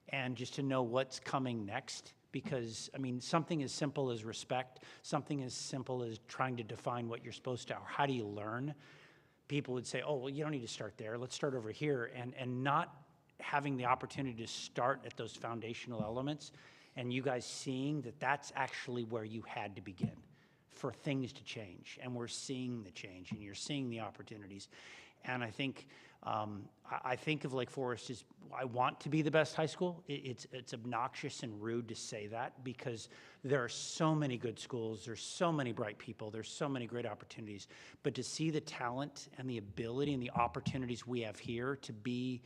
and just to know what's coming next. Because, I mean, something as simple as respect, something as simple as trying to define what you're supposed to, or how do you learn? People would say, oh, well, you don't need to start there. Let's start over here. And not having the opportunity to start at those foundational elements, and you guys seeing that that's actually where you had to begin for things to change. And we're seeing the change, and you're seeing the opportunities. And I think of Lake Forest as, I want to be the best high school. It's obnoxious and rude to say that, because there are so many good schools, there's so many bright people, there's so many great opportunities. But to see the talent and the ability and the opportunities we have here to be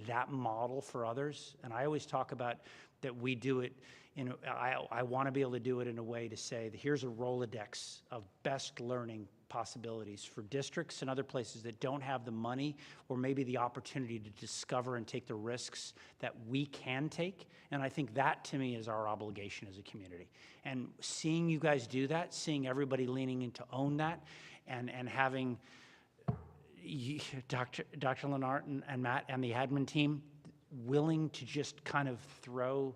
that model for others, and I always talk about that we do it I want to be able to do it in a way to say that here's a Rolodex of best learning possibilities for districts and other places that don't have the money or maybe the opportunity to discover and take the risks that we can take. And I think that, to me, is our obligation as a community. And seeing you guys do that, seeing everybody leaning in to own that, and having Dr. Lennart and Matt and the admin team willing to just kind of throw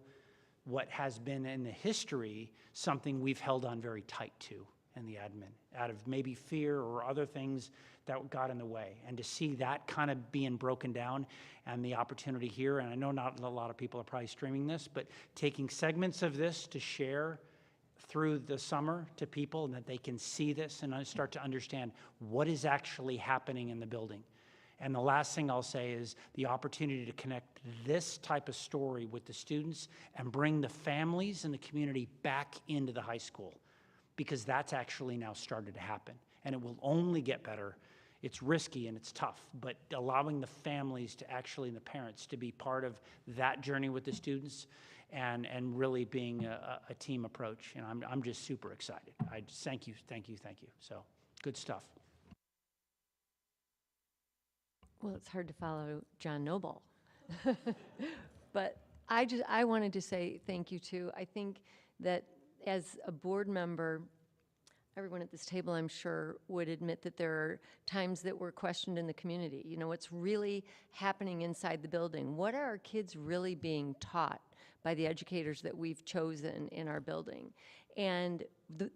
what has been in the history something we've held on very tight to in the admin, out of maybe fear or other things that got in the way. And to see that kind of being broken down and the opportunity here, and I know not a lot of people are probably streaming this, but taking segments of this to share through the summer to people, and that they can see this and start to understand what is actually happening in the building. And the last thing I'll say is the opportunity to connect this type of story with the students and bring the families and the community back into the high school, because that's actually now started to happen. And it will only get better. It's risky and it's tough, but allowing the families to actually, and the parents, to be part of that journey with the students and really being a team approach. And I'm just super excited. I just thank you. So good stuff. Well, it's hard to follow John Noble. But I wanted to say thank you too. I think that as a board member, everyone at this table, I'm sure, would admit that there are times that we're questioned in the community. You know, what's really happening inside the building? What are our kids really being taught by the educators that we've chosen in our building? And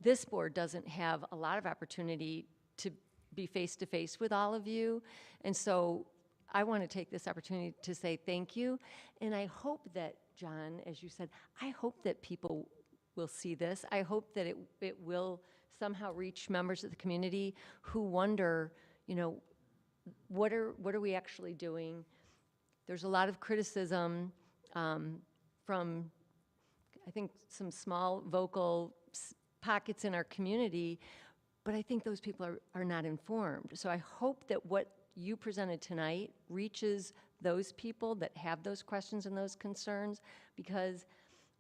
this board doesn't have a lot of opportunity to be face-to-face with all of you. And so I want to take this opportunity to say thank you. And I hope that John, as you said, I hope that people will see this. I hope that it will somehow reach members of the community who wonder, you know, what are we actually doing? There's a lot of criticism from, I think, some small vocal pockets in our community, but I think those people are not informed. So I hope that what you presented tonight reaches those people that have those questions and those concerns, because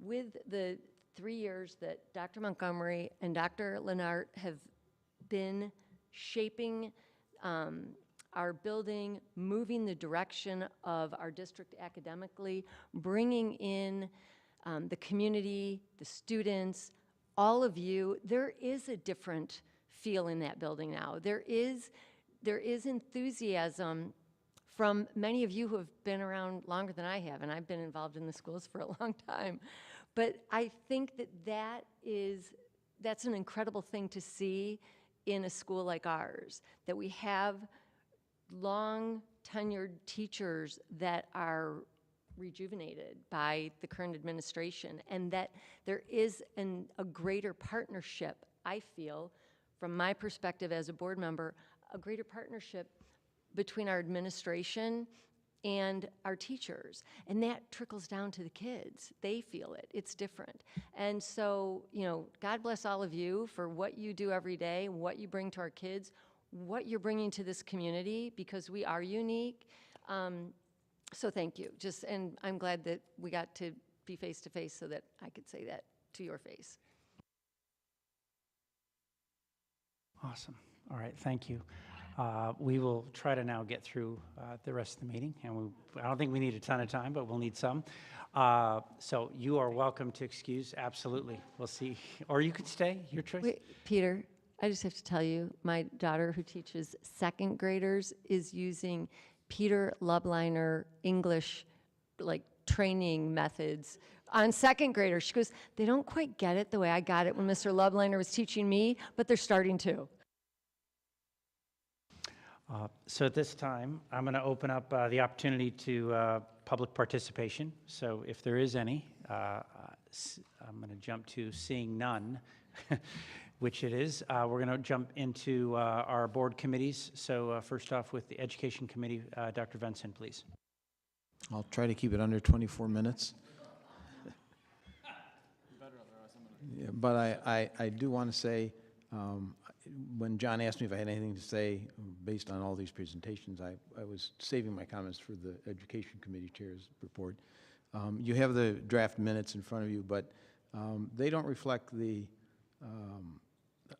with the 3 years that Dr. Montgomery and Dr. Lennart have been shaping our building, moving the direction of our district academically, bringing in the community, the students, all of you, there is a different feel in that building now. There is enthusiasm from many of you who have been around longer than I have, and I've been involved in the schools for a long time. But I think that's an incredible thing to see in a school like ours, that we have long tenured teachers that are rejuvenated by the current administration, and that there is a greater partnership, I feel, from my perspective as a board member, a greater partnership between our administration and our teachers. And that trickles down to the kids. They feel it. It's different. And so, you know, God bless all of you for what you do every day, what you bring to our kids, what you're bringing to this community, because we are unique. So thank you. And I'm glad that we got to be face to face so that I could say that to your face. Awesome. All right, thank you. We will try to now get through the rest of the meeting, and I don't think we need a ton of time, but we'll need some. So you are welcome to excuse, absolutely. We'll see, or you could stay, your choice. Wait, Peter, I just have to tell you, my daughter who teaches second graders is using Peter Lubliner English training methods on second graders. She goes, they don't quite get it the way I got it when Mr. Lubliner was teaching me, but they're starting to. So at this time, I'm going to open up the opportunity to public participation. So if there is any, I'm going to jump to seeing none, which it is. We're going to jump into our board committees. So first off with the Education Committee, Dr. Venson, please. I'll try to keep it under 24 minutes. Yeah, but I do want to say, when John asked me if I had anything to say based on all these presentations, I was saving my comments for the Education Committee Chair's report. You have the draft minutes in front of you, but they don't reflect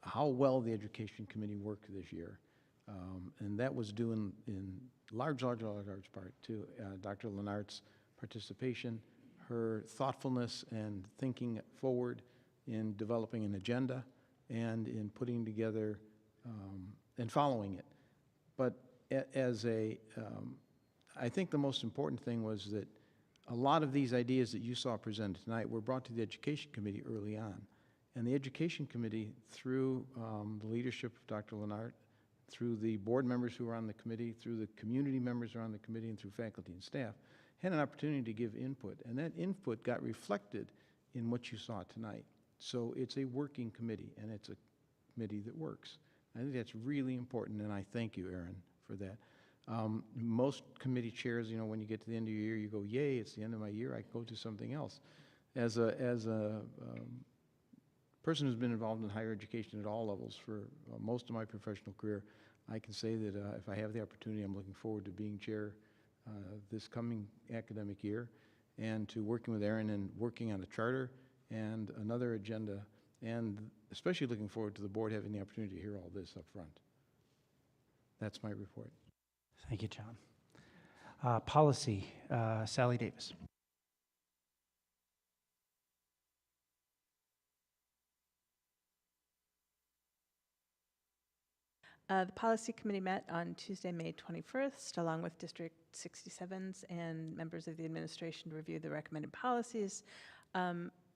how well the Education Committee worked this year. And that was due in large part to Dr. Lennart's participation, her thoughtfulness and thinking forward in developing an agenda and in putting together and following it. But I think the most important thing was that a lot of these ideas that you saw presented tonight were brought to the Education Committee early on. And the Education Committee, through the leadership of Dr. Lennart, through the board members who are on the committee, through the community members who are on the committee, and through faculty and staff, had an opportunity to give input. And that input got reflected in what you saw tonight. So it's a working committee, and it's a committee that works. I think that's really important, and I thank you, Aaron, for that. Most committee chairs, you know, when you get to the end of your year, you go, yay, it's the end of my year, I can go do something else. As a person who's been involved in higher education at all levels for most of my professional career, I can say that if I have the opportunity, I'm looking forward to being chair this coming academic year, and to working with Aaron and working on a charter and another agenda, and especially looking forward to the board having the opportunity to hear all this up front. That's my report. Thank you, John. Policy, Sally Davis. The Policy Committee met on Tuesday, May 21st, along with District 67s and members of the administration to review the recommended policies.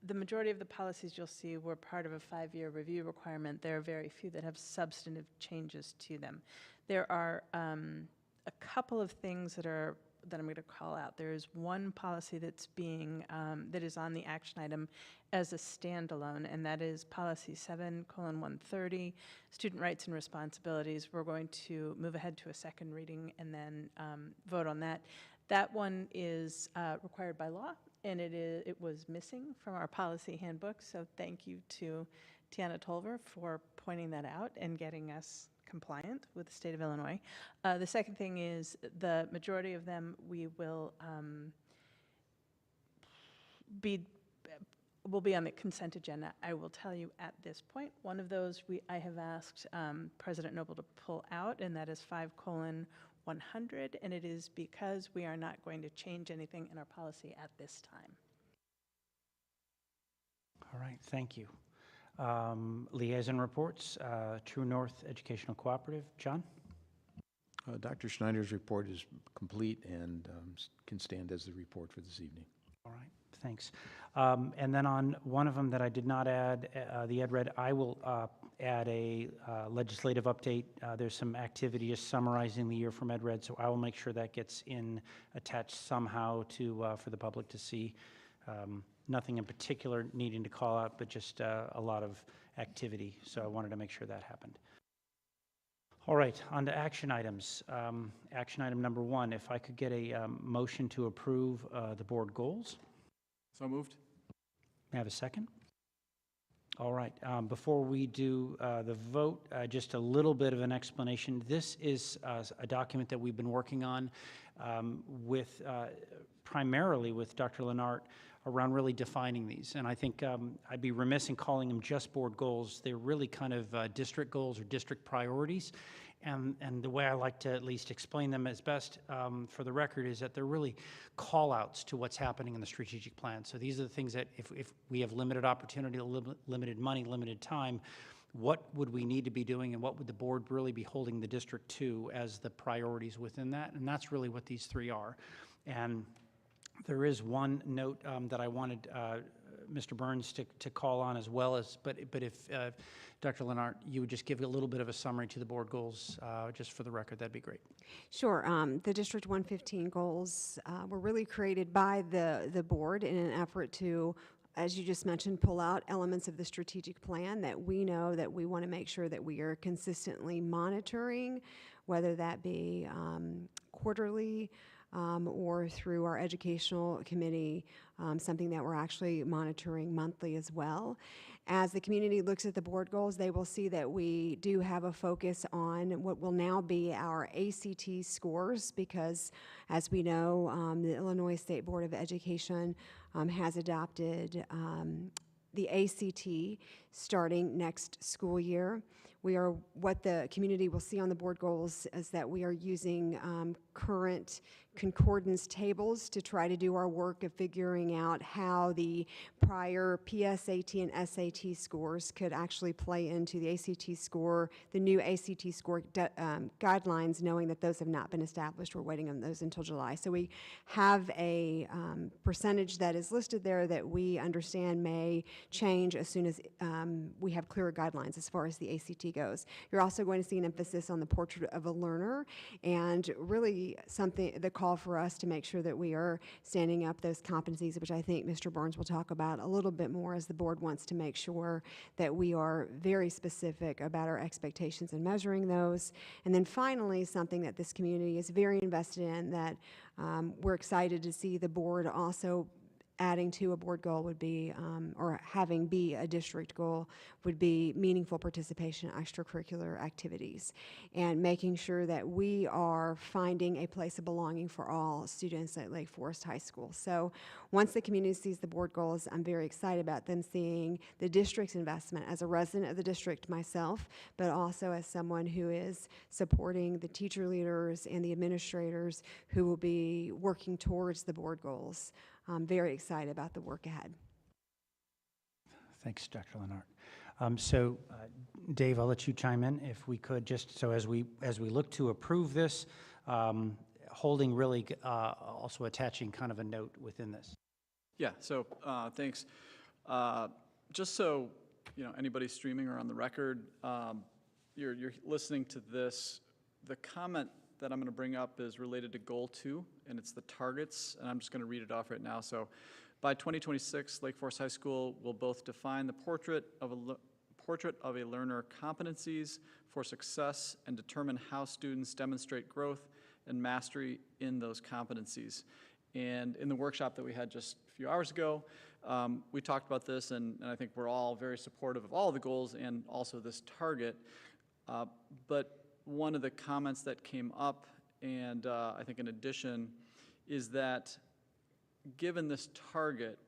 The majority of the policies you'll see were part of a 5-year review requirement. There are very few that have substantive changes to them. There are a couple of things that are that I'm going to call out. There is one policy that's being, that is on the action item as a standalone, and that is policy 7:130, student rights and responsibilities. We're going to move ahead to a second reading and then vote on that. That one is required by law, and it was missing from our policy handbook, so thank you to Tiana Tolver for pointing that out and getting us compliant with the state of Illinois. The second thing is the majority of them we will be on the consent agenda. I will tell you at this point, one of those I have asked President Noble to pull out, and that is 5:100, and it is because we are not going to change anything in our policy at this time. All right, thank you. Liaison reports, True North Educational Cooperative. John? Dr. Schneider's report is complete and can stand as the report for this evening. All right, thanks. And then on one of them that I did not add, the ed red, I will add a legislative update. There's some activity just summarizing the year from ed red, so I will make sure that gets attached somehow to for the public to see. Nothing in particular needing to call out, but just a lot of activity. So I wanted to make sure that happened. All right, on to action items. Action item number 1, if I could get a motion to approve the board goals. So moved. May I have a second? All right, before we do the vote, just a little bit of an explanation. This is a document that we've been working on with primarily with Dr. Lennart around really defining these. And I think I'd be remiss in calling them just board goals. They're really kind of district goals or district priorities. And the way I like to at least explain them as best for the record is that they're really call-outs to what's happening in the strategic plan. So these are the things that if we have limited opportunity, limited money, limited time, what would we need to be doing and what would the board really be holding the district to as the priorities within that? And that's really what these 3 are. And there is one note that I wanted Mr. Burns to call on as well as, but if Dr. Lennart, you would just give a little bit of a summary to the board goals, just for the record, that'd be great. Sure. The District 115 goals were really created by the board in an effort to, as you just mentioned, pull out elements of the strategic plan that we know that we want to make sure that we are consistently monitoring, whether that be quarterly, or through our educational committee, something that we're actually monitoring monthly as well. As the community looks at the board goals, they will see that we do have a focus on what will now be our ACT scores, because as we know, the Illinois State Board of Education has adopted the ACT starting next school year. What the community will see on the board goals is that we are using current concordance tables to try to do our work of figuring out how the prior PSAT and SAT scores could actually play into the ACT score, the new ACT score guidelines, knowing that those have not been established. We're waiting on those until July. So we have a percentage that is listed there that we understand may change as soon as we have clearer guidelines as far as the ACT goes. You're also going to see an emphasis on the portrait of a learner, and really the call for us to make sure that we are standing up those competencies, which I think Mr. Burns will talk about a little bit more, as the board wants to make sure that we are very specific about our expectations and measuring those. And then finally, something that this community is very invested in that we're excited to see the board also adding to a board goal would be, or having be a district goal, would be meaningful participation in extracurricular activities and making sure that we are finding a place of belonging for all students at Lake Forest High School. So once the community sees the board goals, I'm very excited about them seeing the district's investment as a resident of the district myself, but also as someone who is supporting the teacher leaders and the administrators who will be working towards the board goals. I'm very excited about the work ahead. Thanks, Dr. Lennart. Dave, I'll let you chime in if we could, just so as we look to approve this, holding really also attaching kind of a note within this. Yeah, so thanks. Just so anybody streaming or on the record, you're listening to this, the comment that I'm going to bring up is related to Goal 2, and it's the targets, and I'm just going to read it off right now. So by 2026, Lake Forest High School will both define the portrait of a learner competencies for success and determine how students demonstrate growth and mastery in those competencies. And in the workshop that we had just a few hours ago, we talked about this, and I think we're all very supportive of all the goals and also this target. But one of the comments that came up, and I think in addition, is that given this target,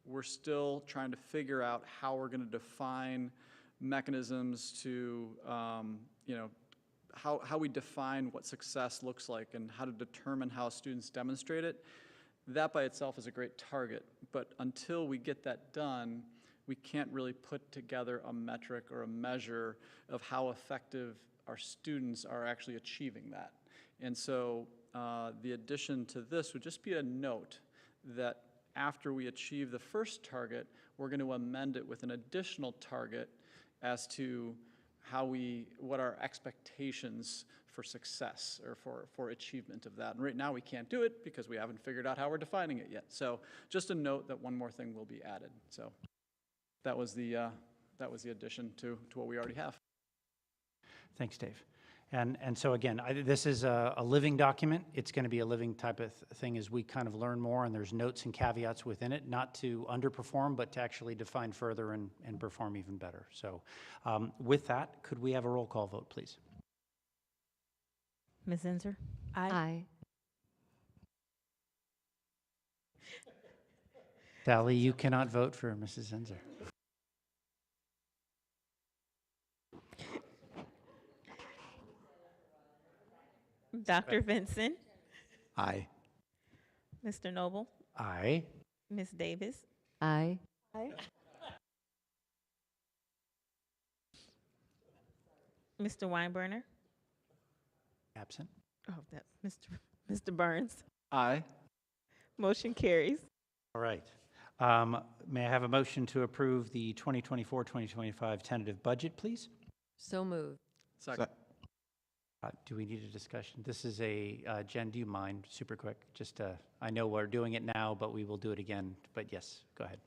we're still trying to figure out how we're going to define mechanisms to, how we define what success looks like and how to determine how students demonstrate it. That by itself is a great target, but until we get that done, we can't really put together a metric or a measure of how effective our students are actually achieving that. And so the addition to this would just be a note that after we achieve the first target, we're going to amend it with an additional target as to what our expectations for success or for achievement of that. And right now we can't do it because we haven't figured out how we're defining it yet. So just a note that one more thing will be added. So that was the addition to what we already have. Thanks, Dave. And so again, this is a living document. It's going to be a living type of thing as we kind of learn more, and there's notes and caveats within it, not to underperform, but to actually define further and perform even better. So with that, could we have a roll call vote, please? Ms. Zinser? Aye. Sally, you cannot vote for Mrs. Zinser. Dr. Vincent? Aye. Mr. Noble? Aye. Ms. Davis? Aye. Aye. Mr. Weinberner? Absent. Oh, that Mr. Burns? Aye. Motion carries. All right. May I have a motion to approve the 2024-2025 tentative budget, please? So moved. Second. Do we need a discussion? This is Jen, do you mind, super quick? Just, I know we're doing it now, but we will do it again. But yes, go ahead.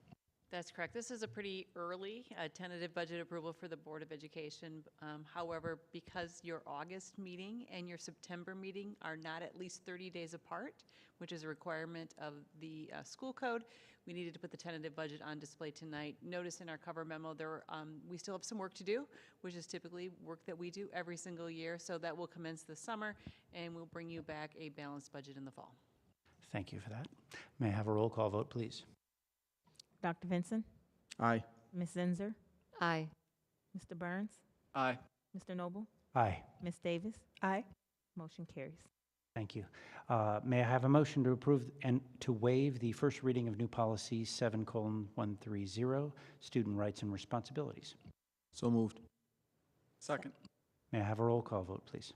That's correct. This is a pretty early tentative budget approval for the Board of Education. However, because your August meeting and your September meeting are not at least 30 days apart, which is a requirement of the school code, we needed to put the tentative budget on display tonight. Notice in our cover memo, we still have some work to do, which is typically work that we do every single year. So that will commence this summer, and we'll bring you back a balanced budget in the fall. Thank you for that. May I have a roll call vote, please? Dr. Vincent? Aye. Ms. Zinser? Aye. Mr. Burns? Aye. Mr. Noble? Aye. Ms. Davis? Aye. Motion carries. Thank you. May I have a motion to approve and to waive the first reading of new policy 7:130, student rights and responsibilities? So moved. Second. May I have a roll call vote, please?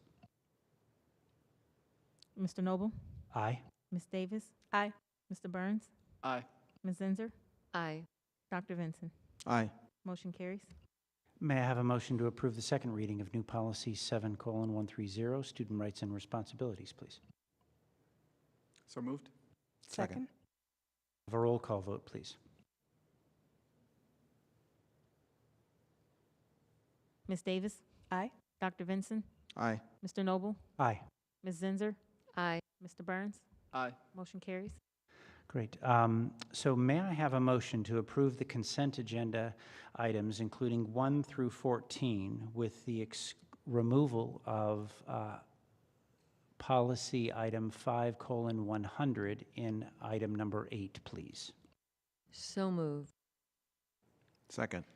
Mr. Noble? Aye. Ms. Davis? Aye. Mr. Burns? Aye. Ms. Zinser? Aye. Dr. Vincent? Aye. Motion carries. May I have a motion to approve the second reading of new policy 7:130, student rights and responsibilities, please? So moved. Second. Have a roll call vote, please. Ms. Davis? Aye. Dr. Vincent? Aye. Mr. Noble? Aye. Ms. Zinser? Aye. Mr. Burns? Aye. Motion carries. Great. So may I have a motion to approve the consent agenda items, including 1 through 14, with the removal of policy item 5:100 in item number 8, please? So moved. Second.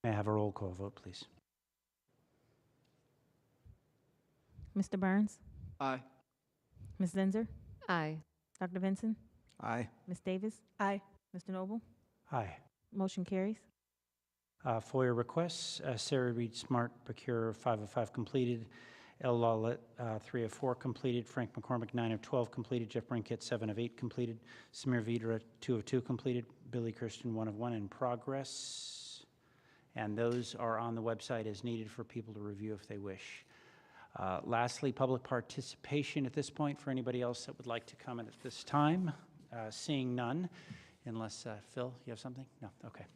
May I have a roll call vote, please? Mr. Burns? Aye. Ms. Zinser? Aye. Dr. Vincent? Aye. Ms. Davis? Aye. Mr. Noble? Aye. Motion carries. FOIA requests, Sarah Reed Smart Procure 5 of 5 completed, L. Lawlett 3 of 4 completed, Frank McCormick 9 of 12 completed, Jeff Brinkett 7 of 8 completed, Samir Vidra 2 of 2 completed, Billy Kirsten 1 of 1 in progress. And those are on the website as needed for people to review if they wish. Lastly, public participation at this point for anybody else that would like to comment at this time. Seeing none, unless, Phil, you have something? No, okay.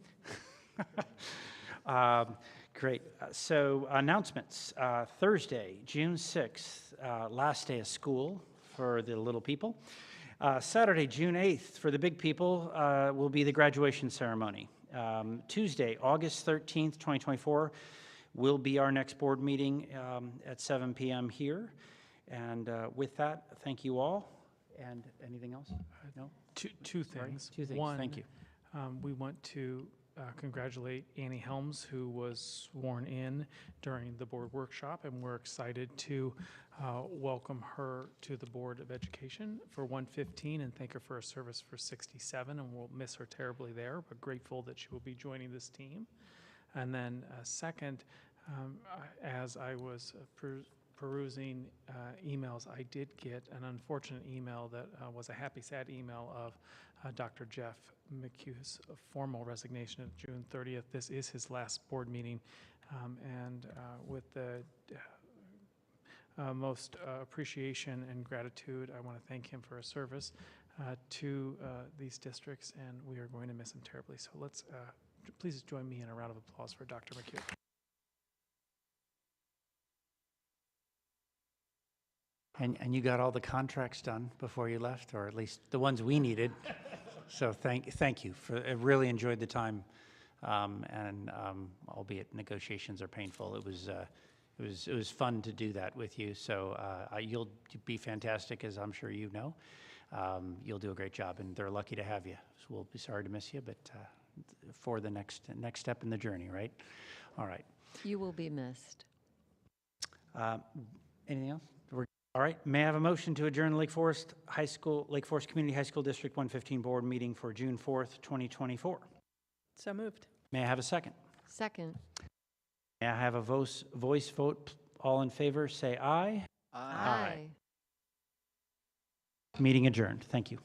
Great. So announcements. Thursday, June 6th, last day of school for the little people. Saturday, June 8th, for the big people, will be the graduation ceremony. Tuesday, August 13th, 2024, will be our next board meeting at 7 p.m. here. And with that, thank you all. And anything else? No? Two things. Two things. One, Thank you. We want to congratulate Annie Helms, who was sworn in during the board workshop, and we're excited to welcome her to the Board of Education for 115 and thank her for her service for 67, and we'll miss her terribly there, but grateful that she will be joining this team. And then second, as I was perusing emails, I did get an unfortunate email that was a happy, sad email of Dr. Jeff McHugh's formal resignation of June 30th. This is his last board meeting, and with the most appreciation and gratitude, I want to thank him for his service to these districts, and we are going to miss him terribly. So let's please join me in a round of applause for Dr. McHugh. And you got all the contracts done before you left, or at least the ones we needed. So thank you. I really enjoyed the time, and albeit negotiations are painful, it was fun to do that with you. So you'll be fantastic, as I'm sure you know. You'll do a great job, and they're lucky to have you. So we'll be sorry to miss you, but for the next step in the journey, right? All right. You will be missed. Anything else? All right, may I have a motion to adjourn the Lake Forest Community High School District 115 Board meeting for June 4th, 2024? So moved. May I have a second? Second. May I have a voice vote? All in favor, say aye. Aye. Meeting adjourned. Thank you.